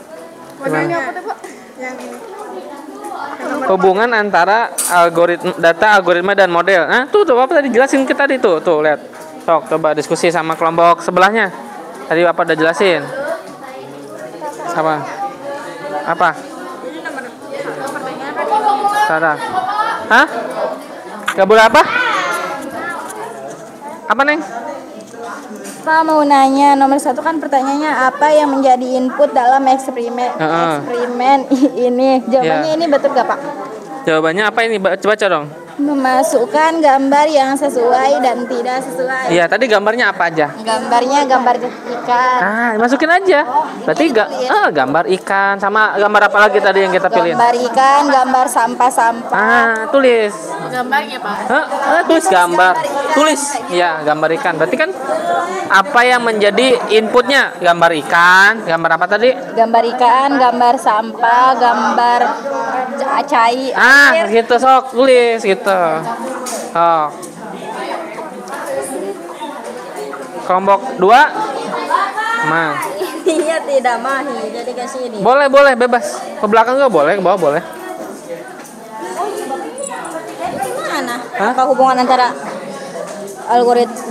Nanya apa tuh, Pak? Yang ini. Hubungan antara data, algoritma, dan model. Nah, tuh apa tadi jelasin kita tadi tuh lihat. Sok, coba diskusi sama kelompok sebelahnya. Tadi apa udah jelasin? Apa? Salah. Hah? Gak boleh apa? Apa, Neng? Pak mau nanya, nomor 1 kan pertanyaannya apa yang menjadi input dalam eksperimen ini? Jawabannya ini betul gak, Pak? Jawabannya apa ini? Baca dong. Memasukkan gambar yang sesuai dan tidak sesuai. Iya, tadi gambarnya apa aja? Gambarnya gambar ikan. Nah, masukin aja. Berarti gambar ikan sama gambar apa lagi tadi yang kita pilih? Gambar ikan, gambar sampah-sampah. Tulis. Gambarnya, Pak. Tulis gambar. Tulis. Iya, gambar ikan. Berarti kan apa yang menjadi inputnya? Gambar ikan, gambar apa tadi? Gambar ikan, gambar sampah, gambar cai. Gitu sok tulis gitu. Kelompok 2 Iya tidak mahi, jadi ke sini. Boleh, bebas. Ke belakang enggak boleh, ke bawah boleh. Gimana? Apa hubungan antara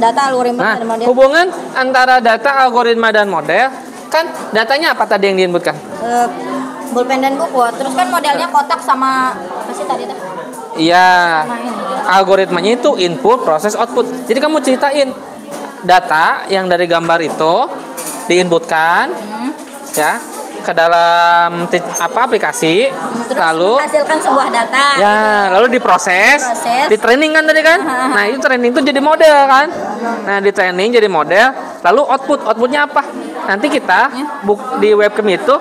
data, algoritma, dan model? Hubungan antara data, algoritma, dan model. Kan datanya apa tadi yang diinputkan? Pulpen dan buku. Terus kan modelnya kotak sama apa sih tadi tuh? Iya. Algoritmanya itu input, proses, output. Jadi kamu ceritain data yang dari gambar itu diinputkan ya ke dalam aplikasi, terus lalu hasilkan sebuah data. Ya, lalu diproses, di training kan tadi kan? Nah, itu training itu jadi model kan? Nah, di training jadi model, lalu outputnya apa? Nanti kita di webcam itu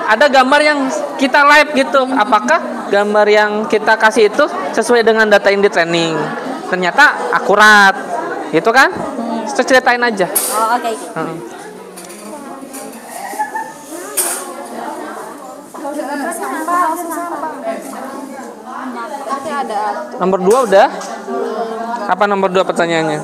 ada gambar yang kita live gitu. Apakah gambar yang kita kasih itu sesuai dengan data yang di training? Ternyata akurat, gitu kan? Terus ceritain aja. Oh, oke. Nomor 2 udah? Apa nomor 2 pertanyaannya?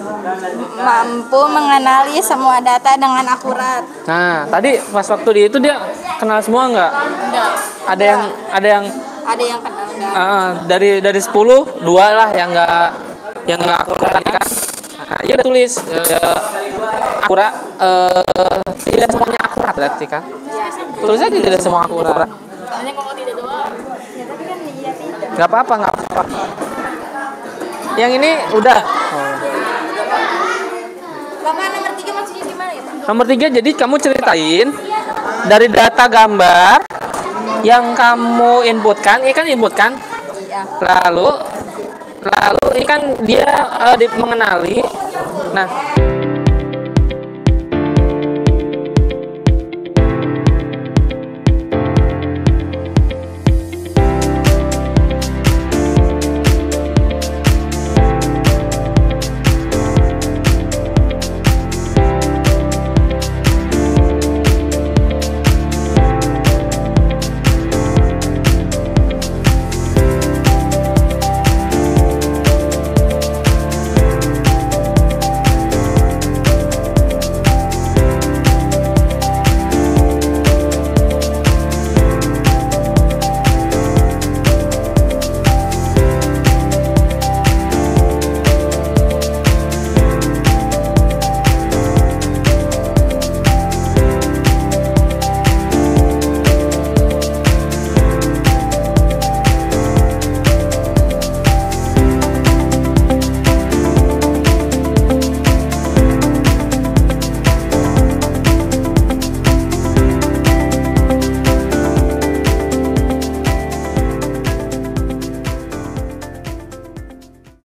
Mampu mengenali semua data dengan akurat. Nah, tadi pas waktu di itu dia kenal semua nggak? Enggak. Ada yang kenal. Dari 10, 2 lah yang nggak akurat kan? Nah, ya udah tulis akurat, tidak semuanya akurat berarti kan? Tulis aja tidak semua akurat. Nggak apa-apa. Yang ini udah. Bapak nomor 3 maksudnya gimana ya? Nomor 3 jadi kamu ceritain dari data gambar yang kamu inputkan, ini kan input kan? Lalu ini kan dia mengenali. Nah,